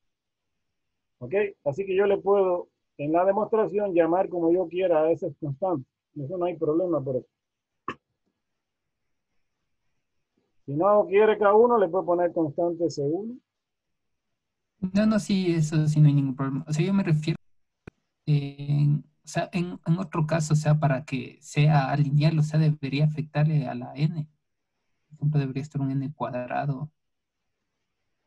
¿Ok? Así que yo le puedo, en la demostración, llamar como yo quiera a esas constantes. Eso no hay problema por eso. Si no quiere K1, le puedo poner constante C1. No, no, sí, eso sí no hay ningún problema. O sea, yo me refiero, o sea, en otro caso, o sea, para que sea lineal, o sea, debería afectarle a la n. Por ejemplo, debería estar un n cuadrado,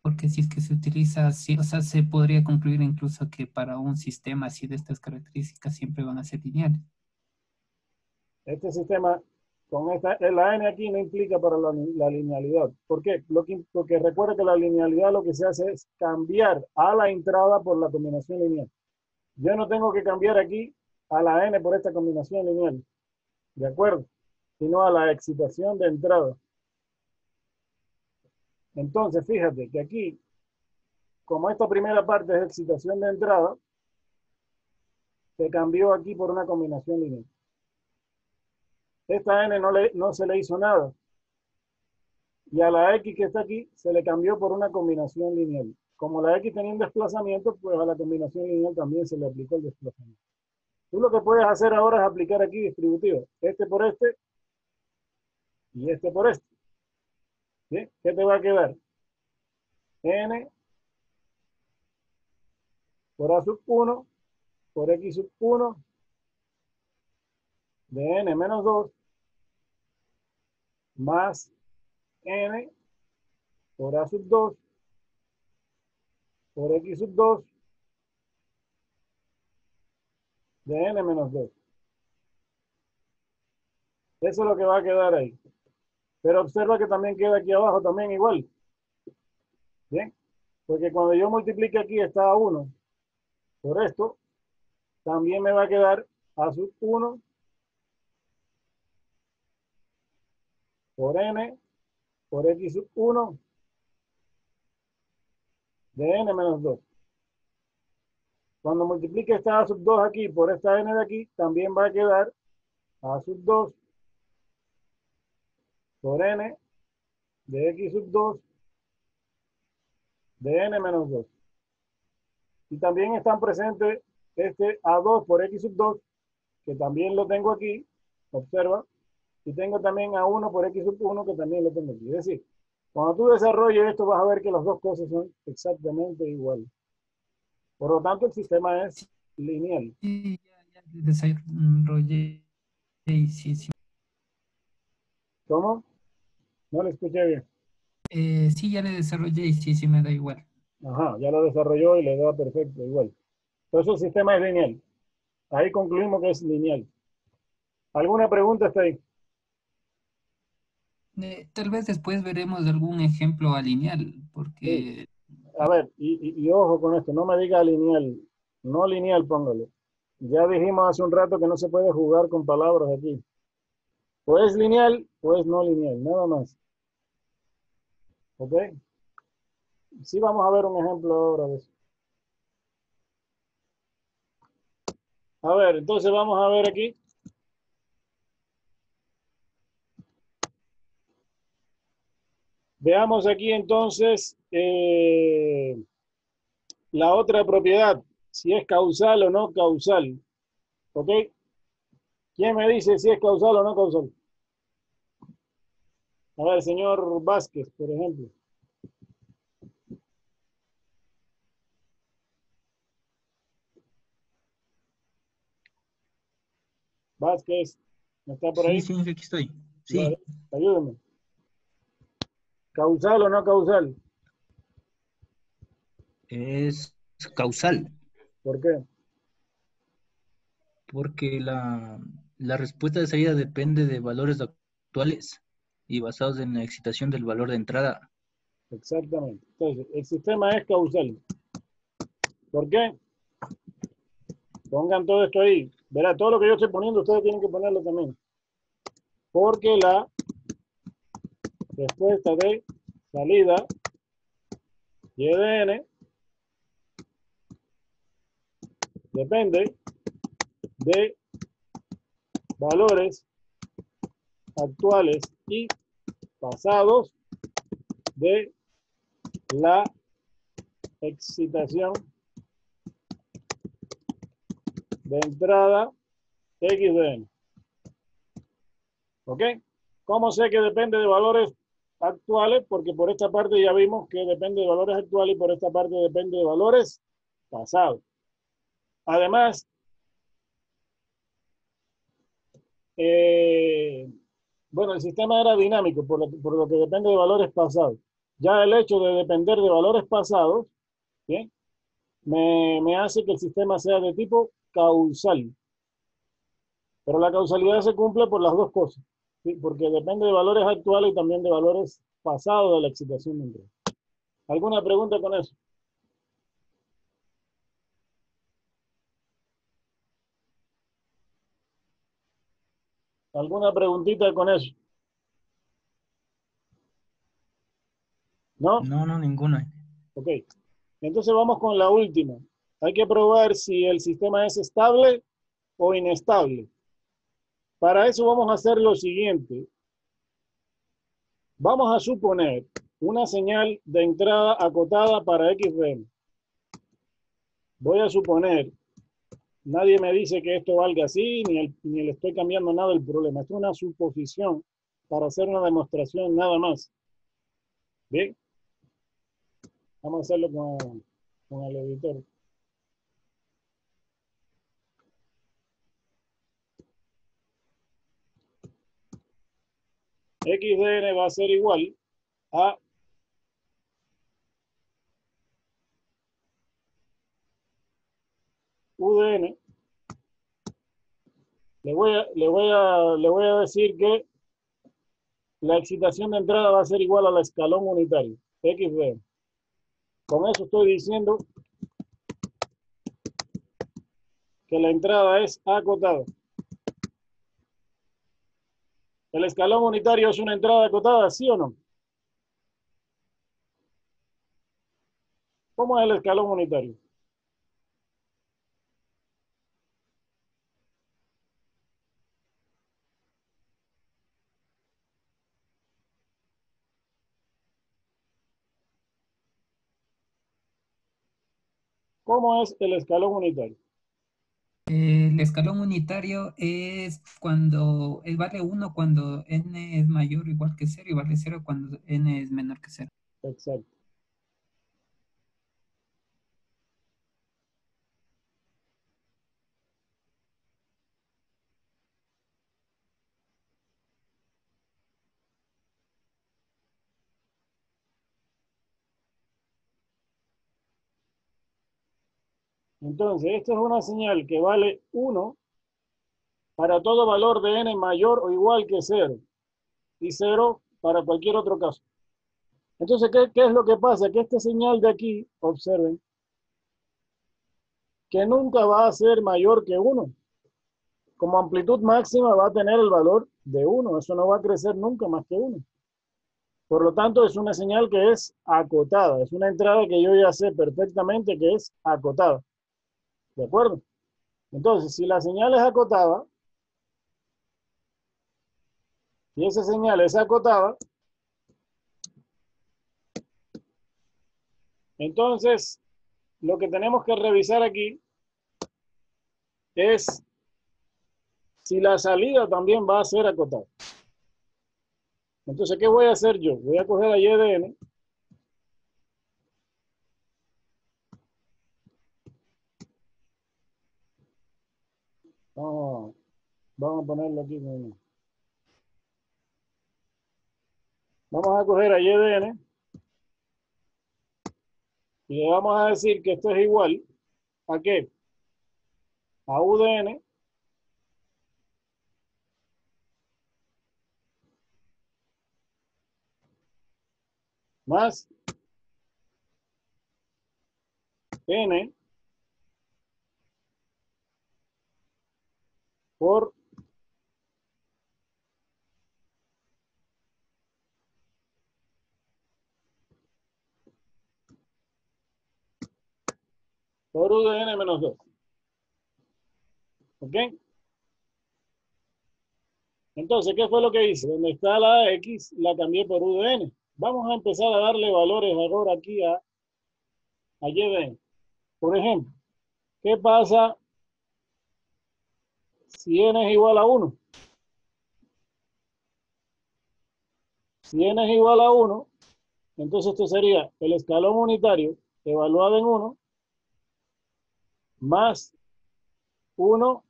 porque si es que se utiliza así, o sea, se podría concluir incluso que para un sistema así de estas características siempre van a ser lineales. Este sistema, con la n aquí no implica para la linealidad. ¿Por qué? Porque recuerda que la linealidad lo que se hace es cambiar a la entrada por la combinación lineal. Yo no tengo que cambiar aquí a la n por esta combinación lineal, ¿de acuerdo? Sino a la excitación de entrada. Entonces, fíjate que aquí, como esta primera parte es excitación de entrada, se cambió aquí por una combinación lineal. Esta n no se le hizo nada. Y a la x que está aquí se le cambió por una combinación lineal. Como la x tenía un desplazamiento, pues a la combinación lineal también se le aplicó el desplazamiento. Tú lo que puedes hacer ahora es aplicar aquí distributivo. Este por este y este por este. ¿Sí? ¿Qué te va a quedar? N por A sub 1 por X sub 1 de N menos 2 más N por A sub 2 por X sub 2 de N menos 2. Eso es lo que va a quedar ahí. Pero observa que también queda aquí abajo también igual. ¿Bien? Porque cuando yo multiplique aquí está 1 por esto, también me va a quedar A sub 1 por N por X sub 1 de N menos 2. Cuando multiplique esta A sub 2 aquí por esta N de aquí, también va a quedar A sub 2 por N de X sub 2 de N menos 2. Y también están presentes este A2 por X sub 2, que también lo tengo aquí, observa, y tengo también A1 por X sub 1, que también lo tengo aquí. Es decir, cuando tú desarrolles esto vas a ver que las dos cosas son exactamente iguales. Por lo tanto, el sistema es lineal. Sí, ya desarrollé, sí, sí. ¿Cómo? No lo escuché bien. Sí, ya le desarrollé y sí, sí me da igual. Ajá, ya lo desarrolló y le da perfecto, igual. Entonces el sistema es lineal. Ahí concluimos que es lineal. ¿Alguna pregunta hasta ahí? Tal vez después veremos algún ejemplo a lineal, Sí. porque A ver, y ojo con esto, no me diga lineal, no lineal, póngale. Ya dijimos hace un rato que no se puede jugar con palabras aquí. O es lineal o es no lineal, nada más. ¿Ok? Sí, vamos a ver un ejemplo ahora de eso. A ver, entonces vamos a ver aquí. Veamos aquí entonces la otra propiedad, si es causal o no causal. ¿Ok? ¿Quién me dice si es causal o no causal? A ver, señor Vázquez, por ejemplo. Vázquez, ¿está por Sí, ahí? sí, aquí estoy. Vale, Sí, ayúdeme. ¿Causal o no causal? es causal, ¿Por qué? porque la respuesta de salida depende de valores actuales y basados en la excitación del valor de entrada. Exactamente. Entonces, el sistema es causal. ¿Por qué? Pongan todo esto ahí. Verá, todo lo que yo estoy poniendo, ustedes tienen que ponerlo también. Porque la respuesta de salida y de n depende de valores actuales y pasados de la excitación de entrada x de n. ¿Ok? ¿Cómo sé que depende de valores actuales? Porque por esta parte ya vimos que depende de valores actuales y por esta parte depende de valores pasados. Además, bueno, el sistema era dinámico, por lo que depende de valores pasados. Ya el hecho de depender de valores pasados, ¿sí? me hace que el sistema sea de tipo causal. Pero la causalidad se cumple por las dos cosas, ¿sí? Porque depende de valores actuales y también de valores pasados de la excitación mental. ¿Alguna pregunta con eso? ¿Alguna preguntita con eso? ¿No? No, no, ninguna. Ok. Entonces vamos con la última. Hay que probar si el sistema es estable o inestable. Para eso vamos a hacer lo siguiente. Vamos a suponer una señal de entrada acotada para x de n. Voy a suponer, nadie me dice que esto valga así, ni le estoy cambiando nada del problema. Esto es una suposición para hacer una demostración nada más. Bien, vamos a hacerlo con el editor. X de n va a ser igual a U de n. Le voy a decir que la excitación de entrada va a ser igual al escalón unitario, X de n. Con eso estoy diciendo que la entrada es acotada. ¿El escalón unitario es una entrada acotada, sí o no? ¿Cómo es el escalón unitario? ¿Cómo es el escalón unitario? El escalón unitario es cuando vale 1 cuando n es mayor o igual que 0 y vale 0 cuando n es menor que 0. Exacto. Entonces, esta es una señal que vale 1 para todo valor de n mayor o igual que 0 y 0 para cualquier otro caso. Entonces, ¿qué es lo que pasa? Que esta señal de aquí, observen, que nunca va a ser mayor que 1. Como amplitud máxima va a tener el valor de 1. Eso no va a crecer nunca más que 1. Por lo tanto, es una señal que es acotada. Es una entrada que yo ya sé perfectamente que es acotada. ¿De acuerdo? Entonces, si la señal es acotada, y esa señal es acotada, entonces lo que tenemos que revisar aquí es si la salida también va a ser acotada. Entonces, ¿qué voy a hacer yo? Voy a coger a y de n. Vamos a ponerlo aquí. Vamos a coger a y de n y le vamos a decir que esto es igual a qué? A u de n más n por u de n menos 2. ¿Ok? Entonces, ¿qué fue lo que hice? Donde está la x, la cambié por u de n. Vamos a empezar a darle valores ahora aquí a y de n. Por ejemplo, ¿qué pasa si n es igual a 1? Si n es igual a 1, entonces esto sería el escalón unitario evaluado en 1 más 1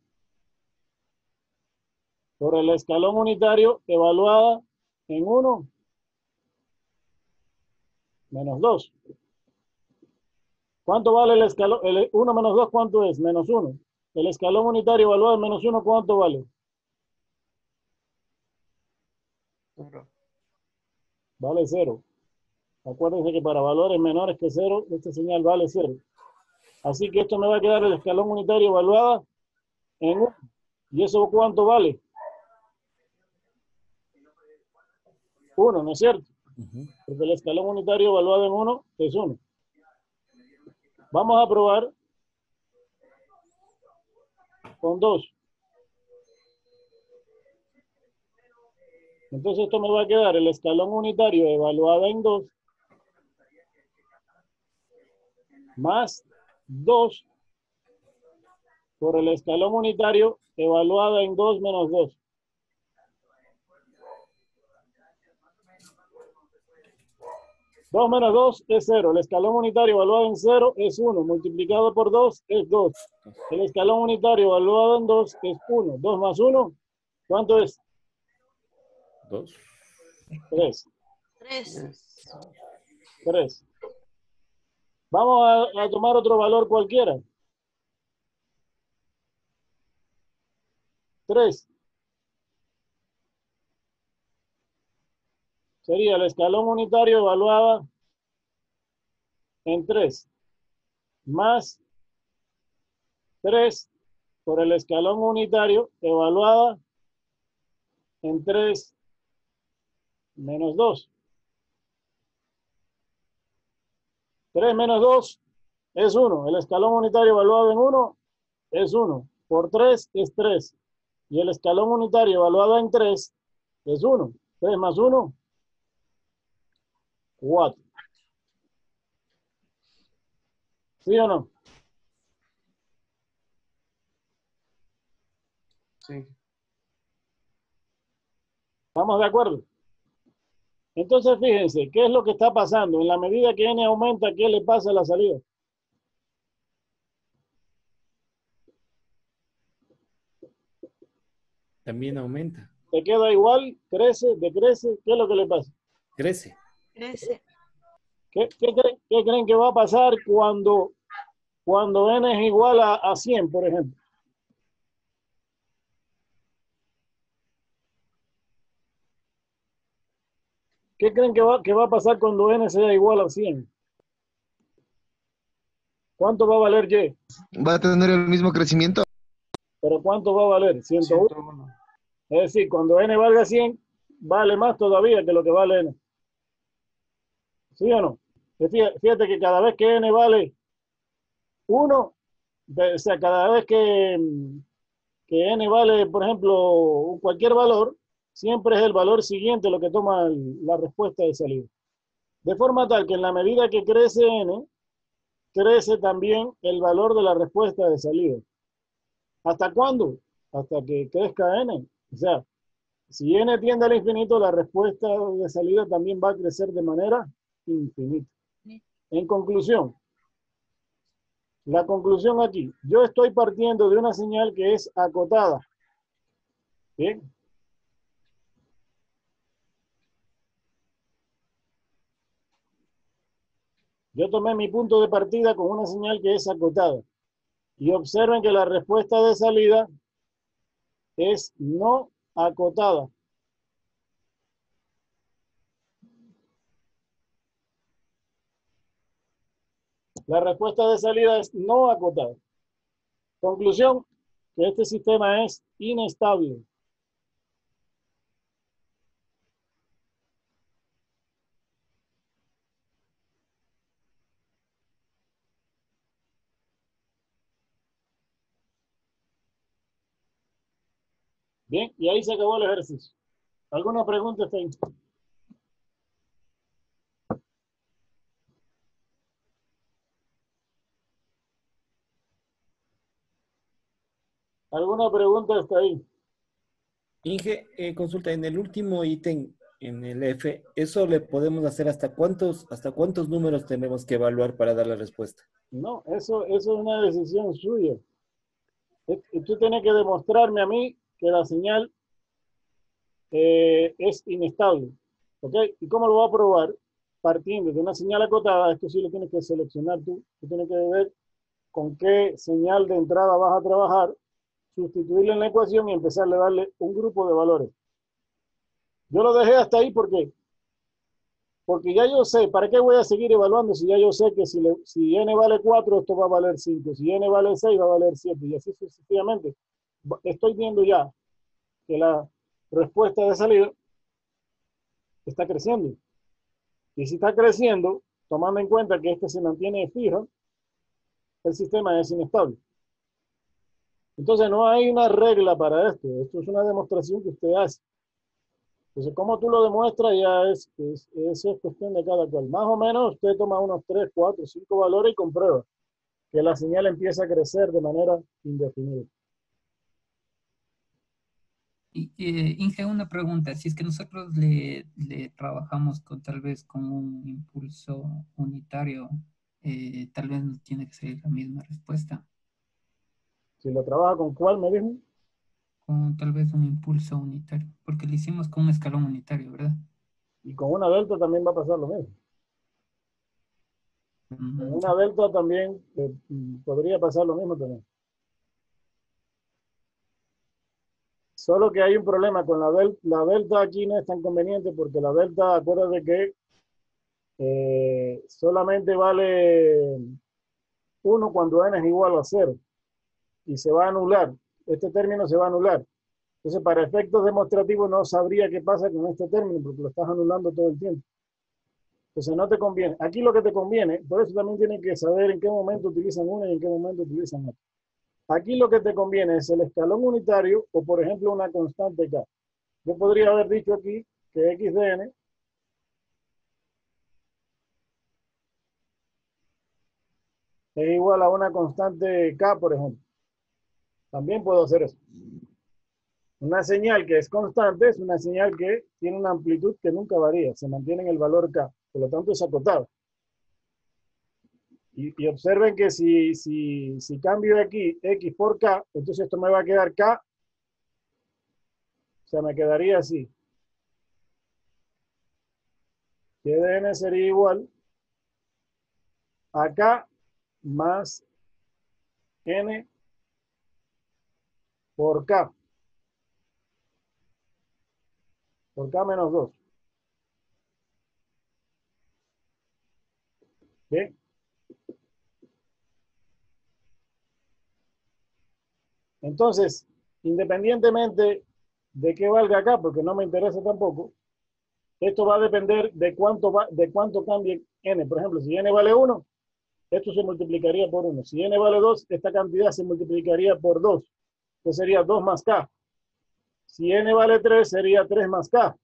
por el escalón unitario evaluada en 1 menos 2. ¿Cuánto vale el escalón? El 1 menos 2, ¿cuánto es? Menos 1. El escalón unitario evaluado en menos 1, ¿cuánto vale? Vale 0. Acuérdense que para valores menores que 0, esta señal vale 0. Así que esto me va a quedar el escalón unitario evaluado en 1. ¿Y eso cuánto vale? 1, ¿no es cierto? Porque el escalón unitario evaluado en 1 es 1. Vamos a probar con 2. Entonces esto me va a quedar el escalón unitario evaluado en 2 más 2 por el escalón unitario evaluado en 2 menos 2. Dos menos 2 es 0. El escalón unitario evaluado en 0 es 1. Multiplicado por 2 es 2. El escalón unitario evaluado en 2 es 1. 2 más 1, ¿cuánto es? 2. 3. 3. 3. Vamos a tomar otro valor cualquiera. 3. Sería el escalón unitario evaluado en 3 más 3 por el escalón unitario evaluada en 3 menos 2. 3 menos 2 es 1. El escalón unitario evaluado en 1 es 1. Por 3 es 3. Y el escalón unitario evaluado en 3 es 1. 3 más 1, 4. ¿Sí o no? Sí. ¿Estamos de acuerdo? Entonces, fíjense, ¿qué es lo que está pasando? En la medida que n aumenta, ¿qué le pasa a la salida? También aumenta. ¿Se queda igual? ¿Crece? ¿Decrece? ¿Qué es lo que le pasa? Crece. Crece. ¿Qué creen que va a pasar cuando n es igual a 100, por ejemplo? ¿Qué creen que va a pasar cuando n sea igual a 100? ¿Cuánto va a valer y? ¿Va a tener el mismo crecimiento? ¿Pero cuánto va a valer? 101. 101. Es decir, cuando n valga 100, vale más todavía que lo que vale n. ¿Sí o no? Fíjate que cada vez que n vale 1, O sea, cada vez que n vale, por ejemplo, cualquier valor, siempre es el valor siguiente lo que toma la respuesta de salida. De forma tal que en la medida que crece n, crece también el valor de la respuesta de salida. ¿Hasta cuándo? Hasta que crezca n. O sea, si n tiende al infinito, la respuesta de salida también va a crecer de manera infinita. En conclusión, la conclusión aquí, yo estoy partiendo de una señal que es acotada. ¿Bien? Yo tomé mi punto de partida con una señal que es acotada. Y observen que la respuesta de salida es no acotada. La respuesta de salida es no acotada. Conclusión, que este sistema es inestable. Bien, y ahí se acabó el ejercicio. ¿Alguna pregunta, Stein? ¿Alguna pregunta hasta ahí? Inge, consulta, en el último ítem, en el F, ¿eso le podemos hacer hasta cuántos números tenemos que evaluar para dar la respuesta? No, eso es una decisión suya. Tú tienes que demostrarme a mí que la señal es inestable. ¿Ok? ¿Y cómo lo va a probar? Partiendo de una señal acotada, esto sí lo tienes que seleccionar tú. Tú tienes que ver con qué señal de entrada vas a trabajar, sustituirla en la ecuación y empezarle a darle un grupo de valores. Yo lo dejé hasta ahí porque ya yo sé, ¿para qué voy a seguir evaluando si ya yo sé que si n vale 4, esto va a valer 5, si n vale 6, va a valer 7, y así sucesivamente? Estoy viendo ya que la respuesta de salida está creciendo. Y si está creciendo, tomando en cuenta que este se mantiene fijo, el sistema es inestable. Entonces no hay una regla para esto. Esto es una demostración que usted hace. Entonces, ¿cómo tú lo demuestras? Ya es cuestión de cada cual. Más o menos usted toma unos 3, 4, 5 valores y comprueba que la señal empieza a crecer de manera indefinida. Inge, una pregunta. Si es que nosotros le trabajamos tal vez con un impulso unitario, tal vez no tiene que ser la misma respuesta. Si lo trabaja con cuál, me dijo. Con tal vez un impulso unitario, porque lo hicimos con un escalón unitario, ¿verdad? Y con una delta también va a pasar lo mismo. Con una delta también podría pasar lo mismo también. Solo que hay un problema con la delta aquí no es tan conveniente porque la delta, acuérdate que solamente vale 1 cuando n es igual a 0 y se va a anular. Este término se va a anular. Entonces, para efectos demostrativos no sabría qué pasa con este término porque lo estás anulando todo el tiempo. Entonces, no te conviene. Aquí lo que te conviene, por eso también tienes que saber en qué momento utilizan una y en qué momento utilizan otra. Aquí lo que te conviene es el escalón unitario o, por ejemplo, una constante K. Yo podría haber dicho aquí que x de n es igual a una constante K, por ejemplo. También puedo hacer eso. Una señal que es constante es una señal que tiene una amplitud que nunca varía, se mantiene en el valor K, por lo tanto es acotada. Y observen que si cambio aquí X por K, entonces esto me va a quedar K, o sea, me quedaría así. Que de n sería igual a K más n por K. Por K menos 2. ¿Bien? Entonces, independientemente de qué valga acá, porque no me interesa tampoco, esto va a depender de cuánto cambie n. Por ejemplo, si n vale 1, esto se multiplicaría por 1. Si n vale 2, esta cantidad se multiplicaría por 2. Entonces sería 2 más k. Si n vale 3, sería 3 más k.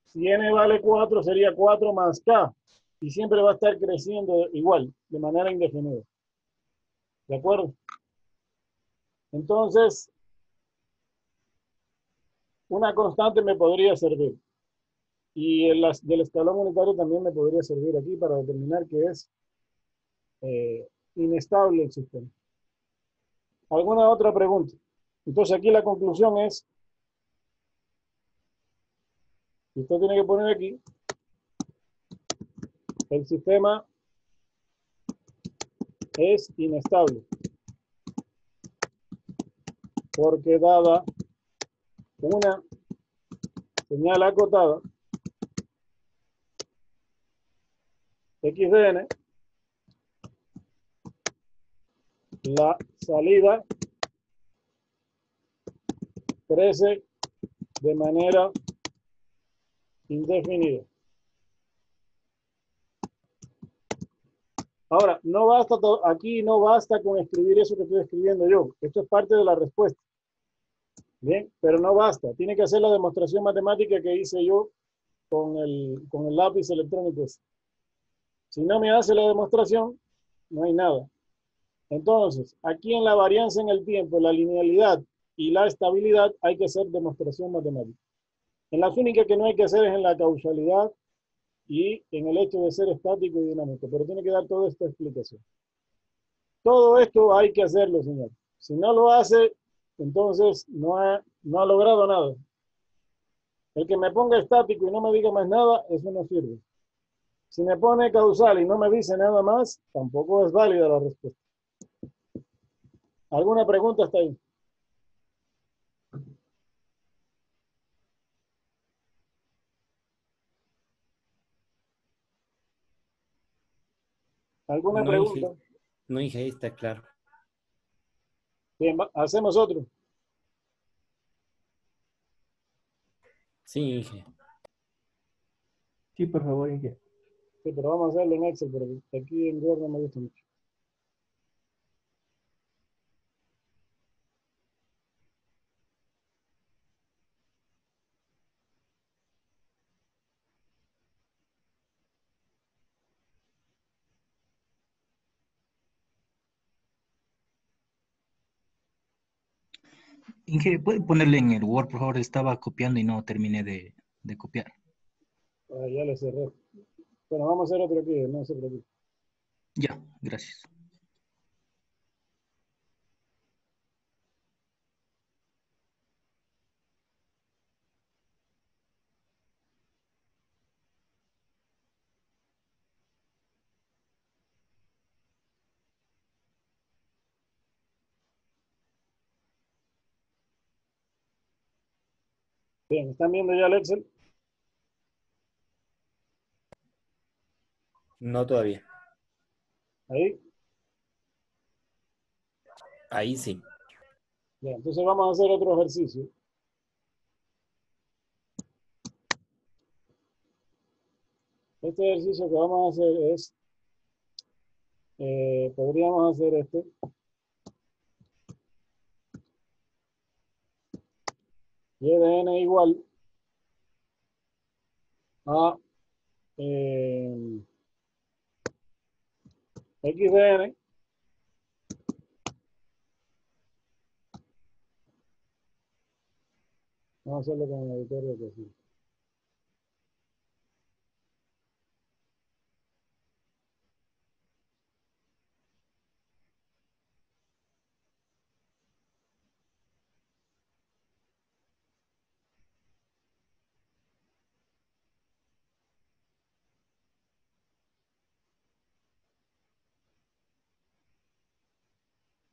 Si n vale 4, sería 4 más k. Y siempre va a estar creciendo igual, de manera indefinida. ¿De acuerdo? Entonces, una constante me podría servir. Y del escalón unitario también me podría servir aquí para determinar que es inestable el sistema. ¿Alguna otra pregunta? Entonces aquí la conclusión es, y usted tiene que poner aquí, el sistema es inestable, porque dada una señal acotada, x de n, la salida crece de manera indefinida. Ahora, no basta aquí no basta con escribir eso que estoy escribiendo yo. Esto es parte de la respuesta. Bien, pero no basta. Tiene que hacer la demostración matemática que hice yo con el lápiz electrónico. Si no me hace la demostración, no hay nada. Entonces, aquí en la varianza en el tiempo, la linealidad y la estabilidad, hay que hacer demostración matemática. En las únicas que no hay que hacer es en la causalidad y en el hecho de ser estático y dinámico, pero tiene que dar toda esta explicación. Todo esto hay que hacerlo, señor. Si no lo hace, entonces no ha logrado nada. El que me ponga estático y no me diga más nada, eso no sirve. Si me pone causal y no me dice nada más, tampoco es válida la respuesta. ¿Alguna pregunta hasta ahí? ¿Alguna No, Inge, pregunta? no, Inge, ahí está claro. Bien, hacemos otro. Sí, Inge. Sí, por favor, Inge. Sí, pero vamos a hacerlo en Excel, porque aquí en Word no me gusta mucho. Inge, ¿puede ponerle en el Word, por favor? Estaba copiando y no terminé de copiar. Ah, ya le cerré. Bueno, vamos a hacer otro aquí, no se preocupe. Ya, gracias. Bien, ¿están viendo ya el Excel? No todavía. Ahí. Ahí sí. Bien, entonces vamos a hacer otro ejercicio. Este ejercicio que vamos a hacer es, podríamos hacer este. Y de n igual a x de n vamos a hacerlo con el editor de cocina.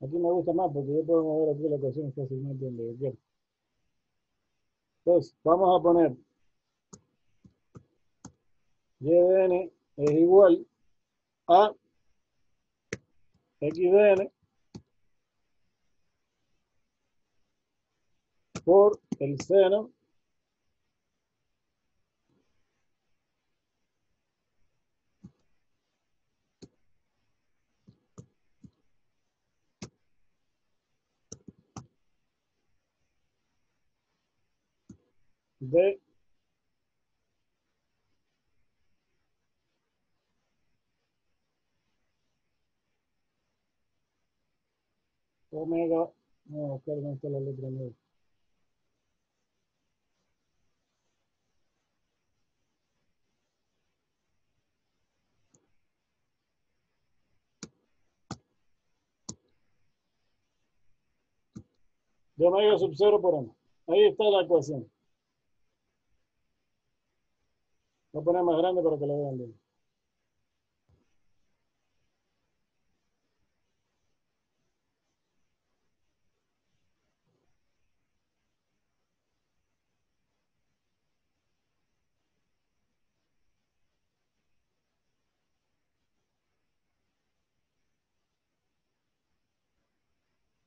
Aquí me gusta más porque yo puedo mover aquí la ecuación fácilmente donde yo quiero. Entonces, vamos a poner y de n es igual a x de n por el seno de omega, no, buscar dónde está la letra nueva. De omega sub 0 por n. Ahí está la ecuación. Voy a poner más grande para que lo vean bien.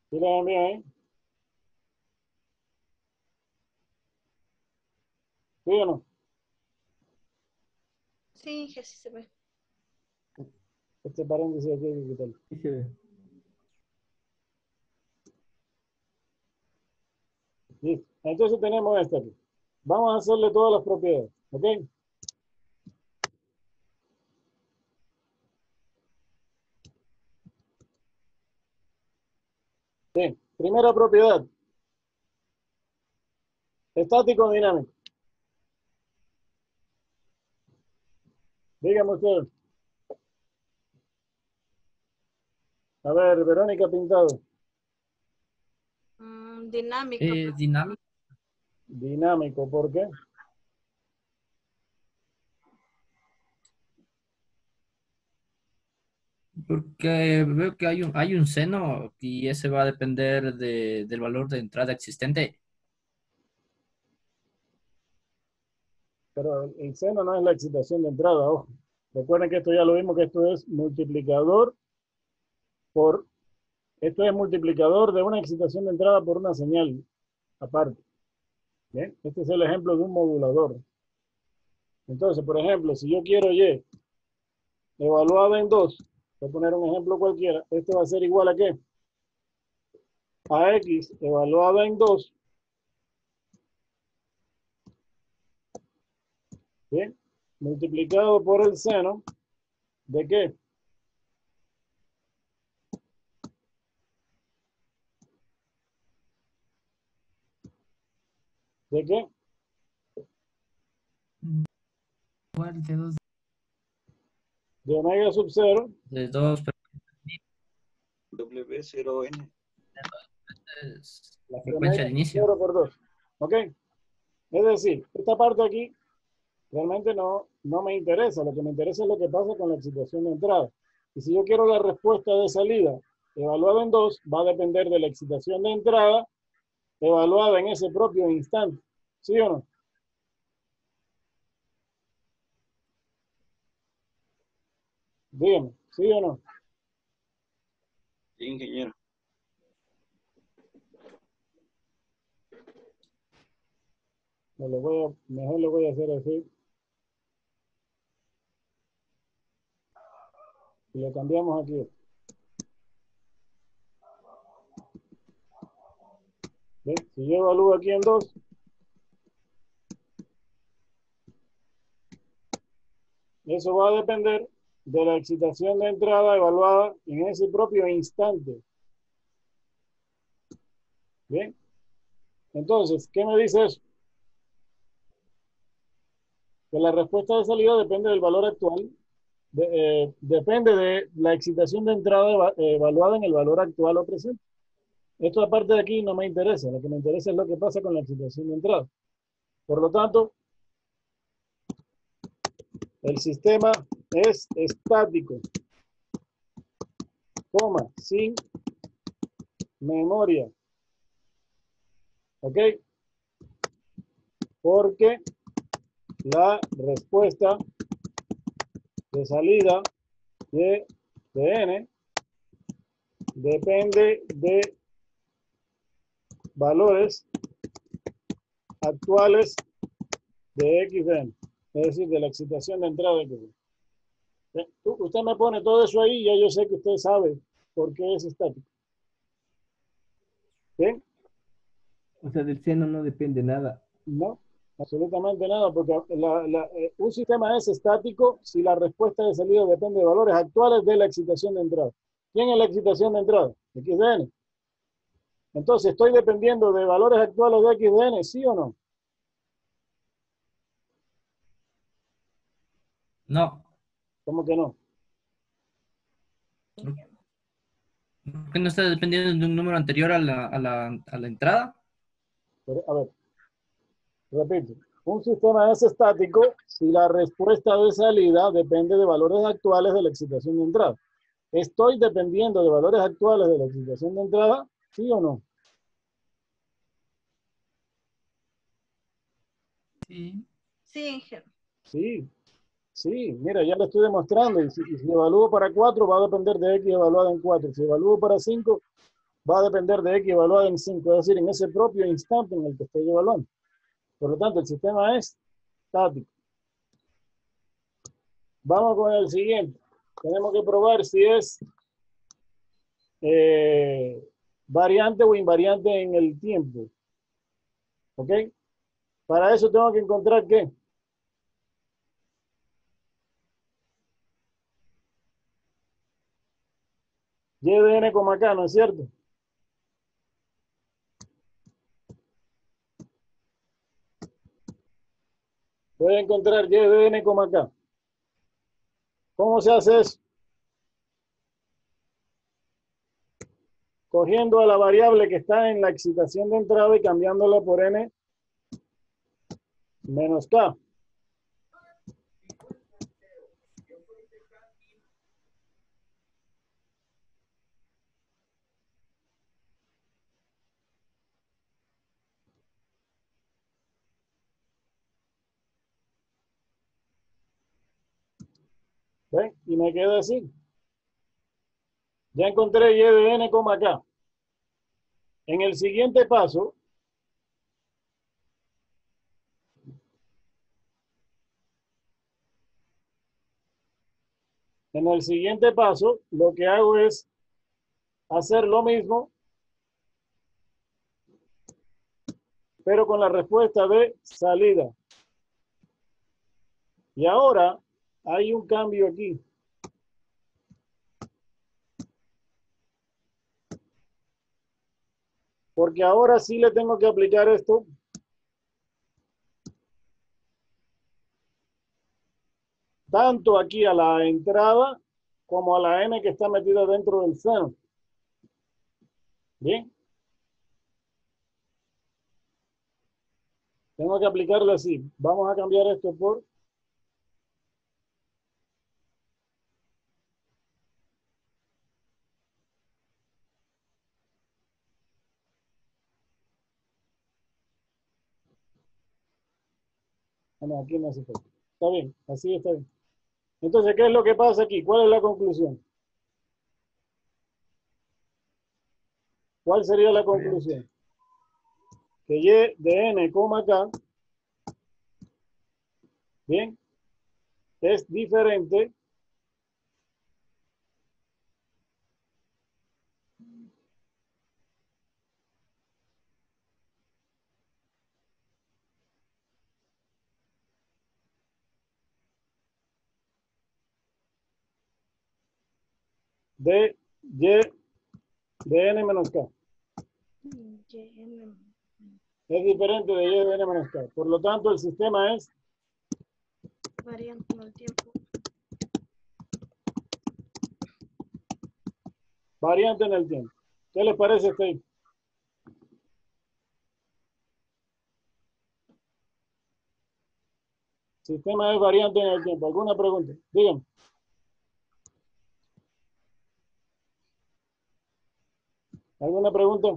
¿Sí la ven bien ahí? ¿Sí o no? Sí, que sí se ve. Este paréntesis aquí hay que quitarlo. Sí se ve. Listo. Entonces tenemos esta aquí. Vamos a hacerle todas las propiedades. ¿Ok? Bien. Primera propiedad. Estático dinámico. Dígame usted. A ver, Verónica Pintado. Dinámico. Dinámico. Dinámico, ¿por qué? Porque veo que hay un seno y ese va a depender del valor de entrada existente. Pero el seno no es la excitación de entrada, ojo. Recuerden que esto ya lo vimos, que esto es multiplicador por, esto es multiplicador de una excitación de entrada por una señal aparte. ¿Bien? Este es el ejemplo de un modulador. Entonces, por ejemplo, si yo quiero Y evaluada en 2, voy a poner un ejemplo cualquiera, esto va a ser igual a ¿qué? A X evaluada en 2, ¿bien? Multiplicado por el seno, ¿de qué? ¿De qué? Igual de dos, De omega sub 0 de dos, W0N. es la de frecuencia omega de sub inicio. 0 por 2. ¿Ok? Es decir, esta parte aquí realmente no me interesa. Lo que me interesa es lo que pasa con la excitación de entrada. Y si yo quiero la respuesta de salida evaluada en 2, va a depender de la excitación de entrada evaluada en ese propio instante. ¿Sí o no? Dígame, ¿sí o no? Sí, ingeniero. Mejor lo voy a hacer así. Y lo cambiamos aquí. ¿Ven? Si yo evalúo aquí en 2, eso va a depender de la excitación de entrada evaluada en ese propio instante. ¿Bien? Entonces, ¿qué me dice eso? Que la respuesta de salida depende del valor actual, depende de la excitación de entrada evaluada en el valor actual o presente. Esto aparte de aquí no me interesa, lo que me interesa es lo que pasa con la excitación de entrada. Por lo tanto, el sistema es estático, sin memoria. ¿Ok? Porque la respuesta de salida de n depende de valores actuales de x de n, es decir, de la excitación de entrada de x. Usted me pone todo eso ahí y ya yo sé que usted sabe por qué es estático. ¿Bien? O sea, del seno no depende nada. ¿No? Absolutamente nada, porque un sistema es estático si la respuesta de salida depende de valores actuales de la excitación de entrada. ¿Quién es la excitación de entrada? XDN. Entonces, ¿estoy dependiendo de valores actuales de XDN, sí o no? No, ¿Cómo que no? porque no está dependiendo de un número anterior a la entrada. A ver, repito. Un sistema es estático si la respuesta de salida depende de valores actuales de la excitación de entrada. ¿Estoy dependiendo de valores actuales de la excitación de entrada? ¿Sí o no? Sí. Sí, ingeniero. Sí, sí. Mira, ya lo estoy demostrando. Y si evalúo para 4, va a depender de X evaluada en 4. Si evalúo para 5, va a depender de X evaluada en 5. Es decir, en ese propio instante en el que estoy evaluando. Por lo tanto, el sistema es estático. Vamos con el siguiente. Tenemos que probar si es variante o invariante en el tiempo. ¿Ok? Para eso tengo que encontrar ¿qué? Y de n como acá, ¿no es cierto? Voy a encontrar y de n como acá. ¿Cómo se hace eso? Cogiendo a la variable que está en la excitación de entrada y cambiándola por n menos k. ¿Ven? Y me queda así. Ya encontré y de n como acá. En el siguiente paso, lo que hago es hacer lo mismo, pero con la respuesta de salida. Y ahora hay un cambio aquí. Porque ahora sí le tengo que aplicar esto tanto aquí a la entrada como a la n que está metida dentro del seno. Bien. Tengo que aplicarlo así. Vamos a cambiar esto por no, aquí no hace falta. Está bien, así está bien. Entonces, ¿qué es lo que pasa aquí? ¿Cuál es la conclusión? ¿Cuál sería la conclusión? Que y de n, acá, bien, es diferente de y de n menos k. Es diferente de y de n menos k. Por lo tanto, el sistema es Variante en el tiempo. variante en el tiempo. ¿Qué les parece este ahí? Sistema es variante en el tiempo. ¿Alguna pregunta? Díganme. ¿Alguna pregunta?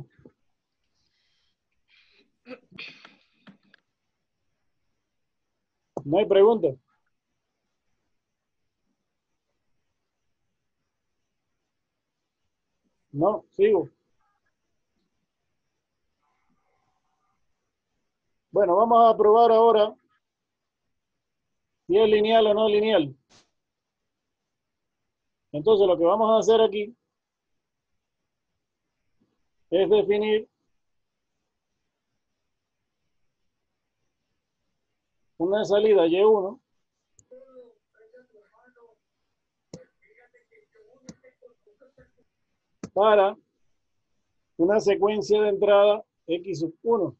¿No hay pregunta? No, sigo. Bueno, vamos a probar ahora si es lineal o no lineal. Entonces, lo que vamos a hacer aquí es definir una salida Y1 para una secuencia de entrada X1.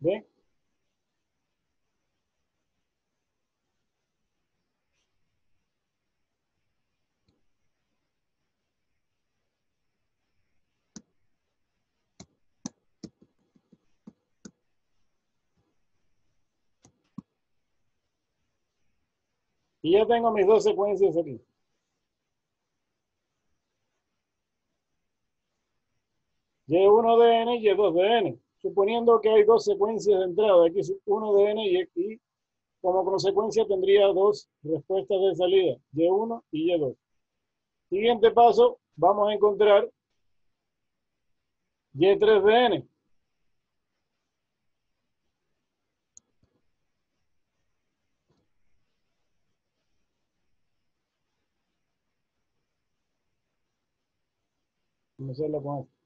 ¿Ve? Y ya tengo mis dos secuencias aquí. Y1 de n y Y2 de n. Suponiendo que hay dos secuencias de entrada, X1 de n y como consecuencia tendría dos respuestas de salida, Y1 y Y2. Siguiente paso, vamos a encontrar Y3 de n. Vamos a hacerlo con esto.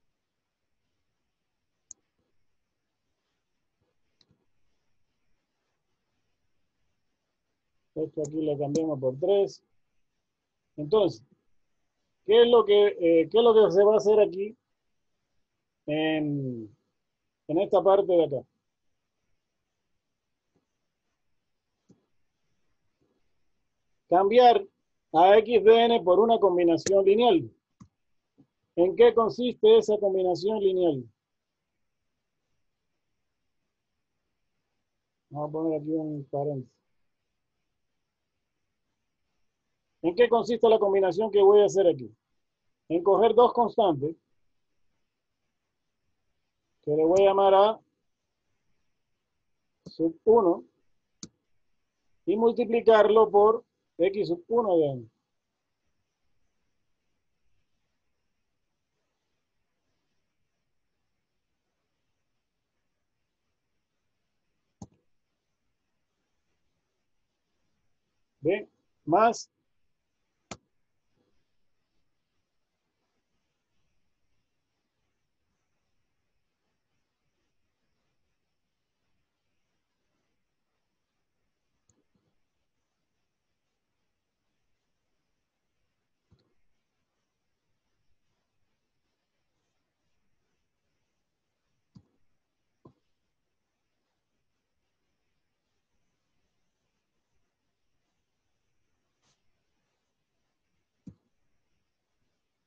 Esto aquí le cambiamos por 3. Entonces, ¿qué es lo que se va a hacer aquí en esta parte de acá? Cambiar a x de n por una combinación lineal. ¿En qué consiste esa combinación lineal? Vamos a poner aquí un paréntesis. ¿En qué consiste la combinación que voy a hacer aquí? En coger dos constantes, que le voy a llamar a sub 1, y multiplicarlo por x sub 1 de n. ¿Ve? Más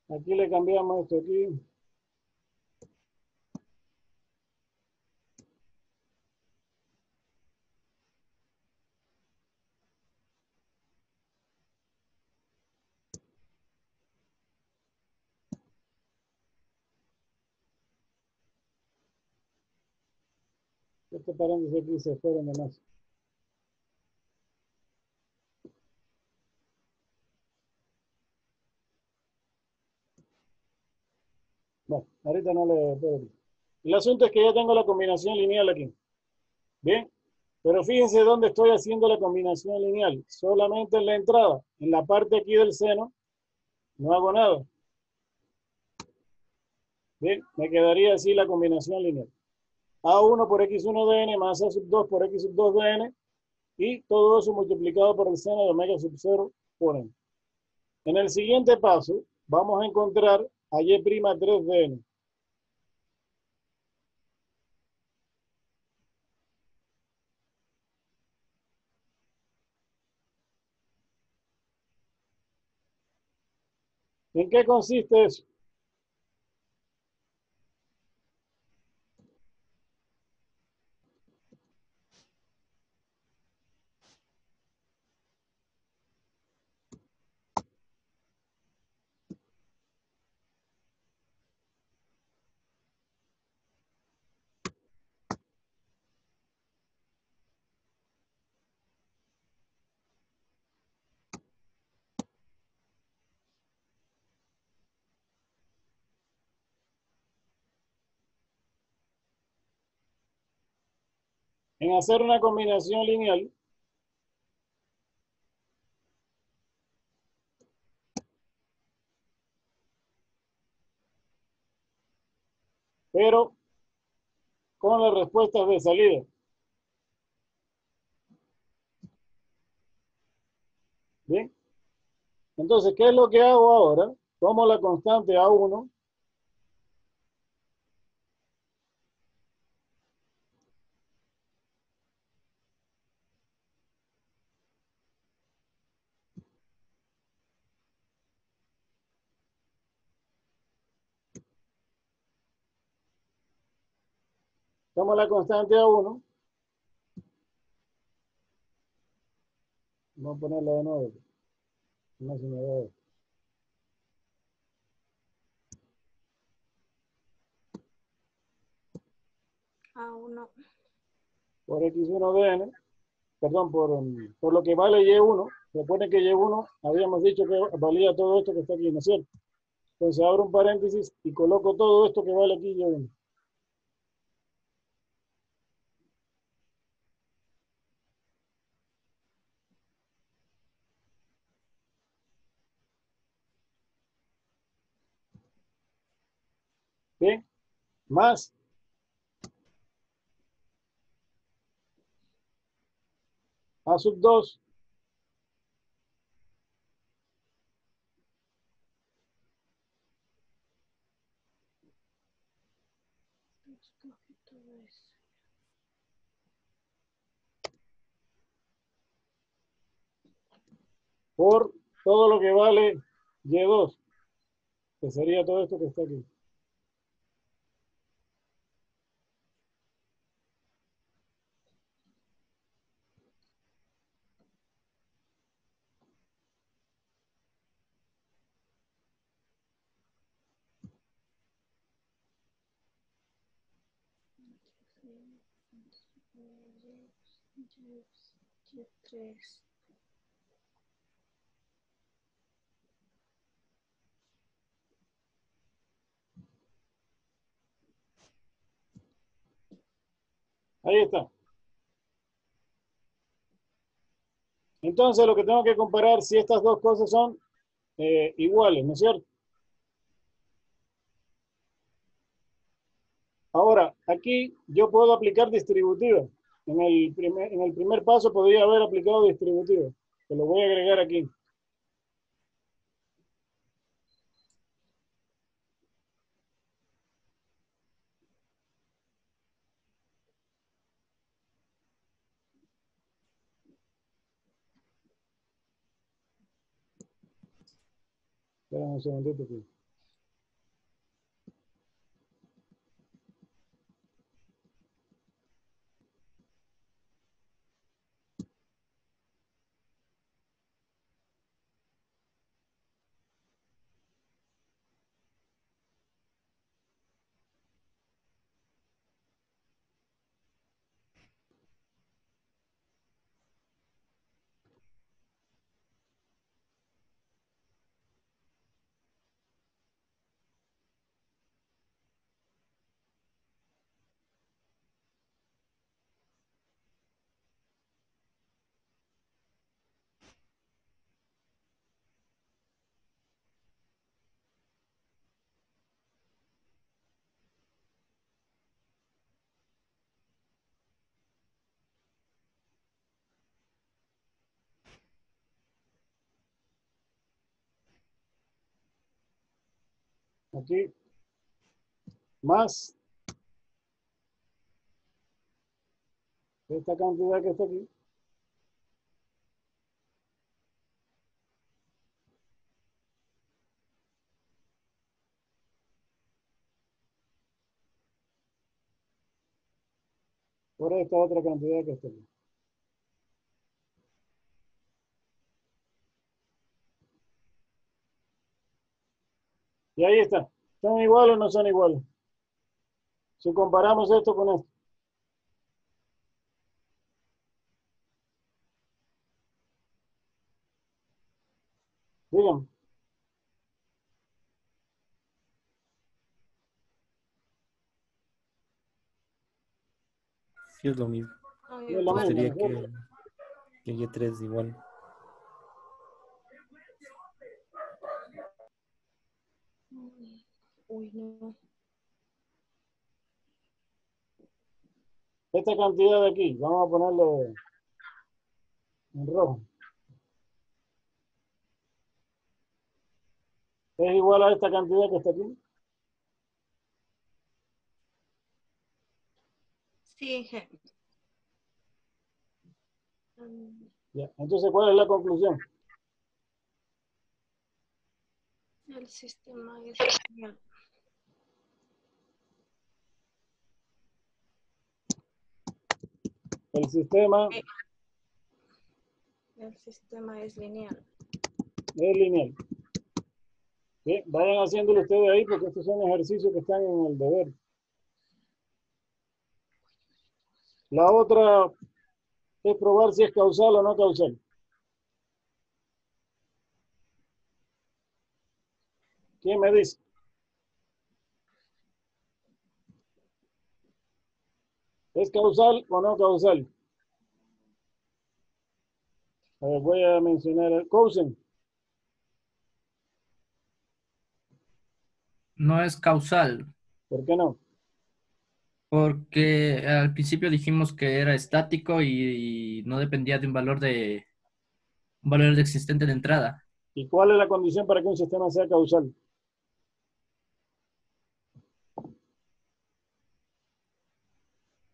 aquí le cambiamos esto aquí. Este paréntesis aquí se fueron de más. Bueno, ahorita no le puedo decir. El asunto es que ya tengo la combinación lineal aquí. Bien, pero fíjense dónde estoy haciendo la combinación lineal. Solamente en la entrada. En la parte aquí del seno no hago nada. Bien, me quedaría así la combinación lineal. A1 por x1 de n más a sub 2 por x sub 2 de n y todo eso multiplicado por el seno de omega sub 0 por n. En el siguiente paso vamos a encontrar a y'3 de n. ¿En qué consiste eso? en hacer una combinación lineal, pero con las respuestas de salida. Bien. Entonces, ¿qué es lo que hago ahora? Tomo la constante A1. Tomo la constante A1. Vamos a ponerla de nuevo. No se me va. A1. Por X1 de N, perdón, por lo que vale Y1. Recuerden que Y1 habíamos dicho que valía todo esto que está aquí, ¿no es cierto? Entonces abro un paréntesis y coloco todo esto que vale aquí Y1. Bien, más A sub 2 por todo lo que vale Y2, que sería todo esto que está aquí. Y3. Ahí está. Entonces lo que tengo que comparar si estas dos cosas son iguales, ¿no es cierto? Ahora, aquí yo puedo aplicar distributiva. En el primer paso podría haber aplicado distributiva. Que lo voy a agregar aquí. Esperen un segundito aquí. Aquí. Más esta cantidad que está aquí. Por esta otra cantidad que está aquí. Y ahí está. ¿Son iguales o no son iguales? Si comparamos esto con esto. Díganme. Sí, es lo mismo. Son Es lo Entonces mismo, sería ¿no es cierto? que Y3 igual. Uy, no. Esta cantidad de aquí, vamos a ponerlo en rojo. ¿Es igual a esta cantidad que está aquí? Sí, G. Ya. Entonces, ¿cuál es la conclusión? El sistema es lineal. El sistema El sistema es lineal. es lineal. Bien, vayan haciéndolo ustedes ahí porque estos son ejercicios que están en el deber. La otra es probar si es causal o no causal. ¿Quién me dice? ¿Es causal o no causal? A ver, voy a mencionar el Cousin. No es causal, ¿Por qué no? porque al principio dijimos que era estático y no dependía de un valor de existente de entrada, ¿Y cuál es la condición para que un sistema sea causal?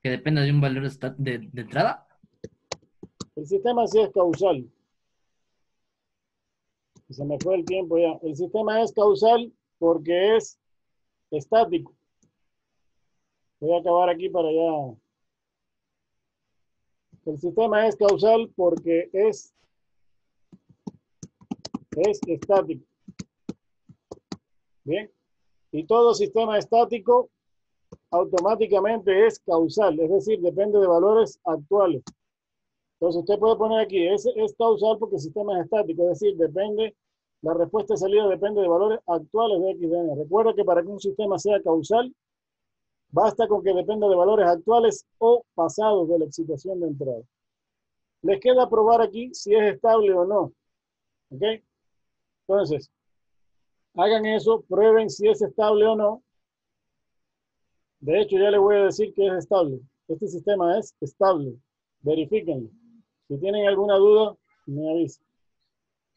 que dependa de un valor de entrada. El sistema sí es causal. Se me fue el tiempo ya. El sistema es causal porque es estático. Voy a acabar aquí para allá. El sistema es causal porque es estático. Bien. Y todo sistema estático automáticamente es causal, es decir, depende de valores actuales. Entonces usted puede poner aquí, es causal porque el sistema es estático, es decir, depende, la respuesta de salida depende de valores actuales de X de N. Recuerda que para que un sistema sea causal, basta con que dependa de valores actuales o pasados de la excitación de entrada. Les queda probar aquí si es estable o no. ¿Ok? Entonces, hagan eso, prueben si es estable o no. De hecho, ya les voy a decir que es estable. Este sistema es estable. Verifíquenlo. Si tienen alguna duda, me avisen.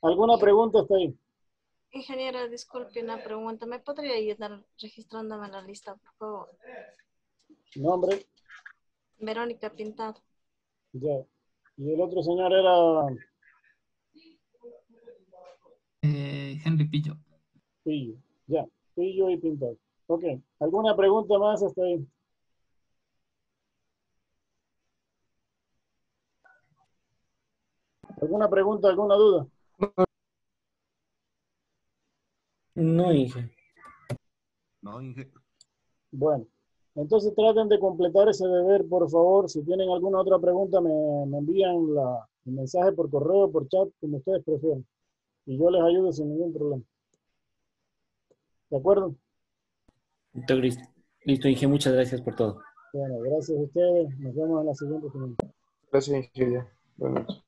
¿Alguna pregunta hasta ahí? Ingeniera, disculpe una pregunta. ¿Me podría ayudar registrándome en la lista, por favor? Nombre, Verónica Pintado. ya. Y el otro señor era Henry Pillo. Pillo. Ya. Pillo y Pintado. Ok. ¿Alguna pregunta más hasta ahí? ¿Alguna pregunta, alguna duda? No, Inge. No, Inge. Bueno, entonces traten de completar ese deber, por favor. Si tienen alguna otra pregunta, me envían el mensaje por correo, por chat, como ustedes prefieran. Y yo les ayudo sin ningún problema. ¿De acuerdo? Listo, Inge, muchas gracias por todo. Bueno, gracias a ustedes. Nos vemos en la siguiente semana. Gracias, ingeniero. Buenas noches.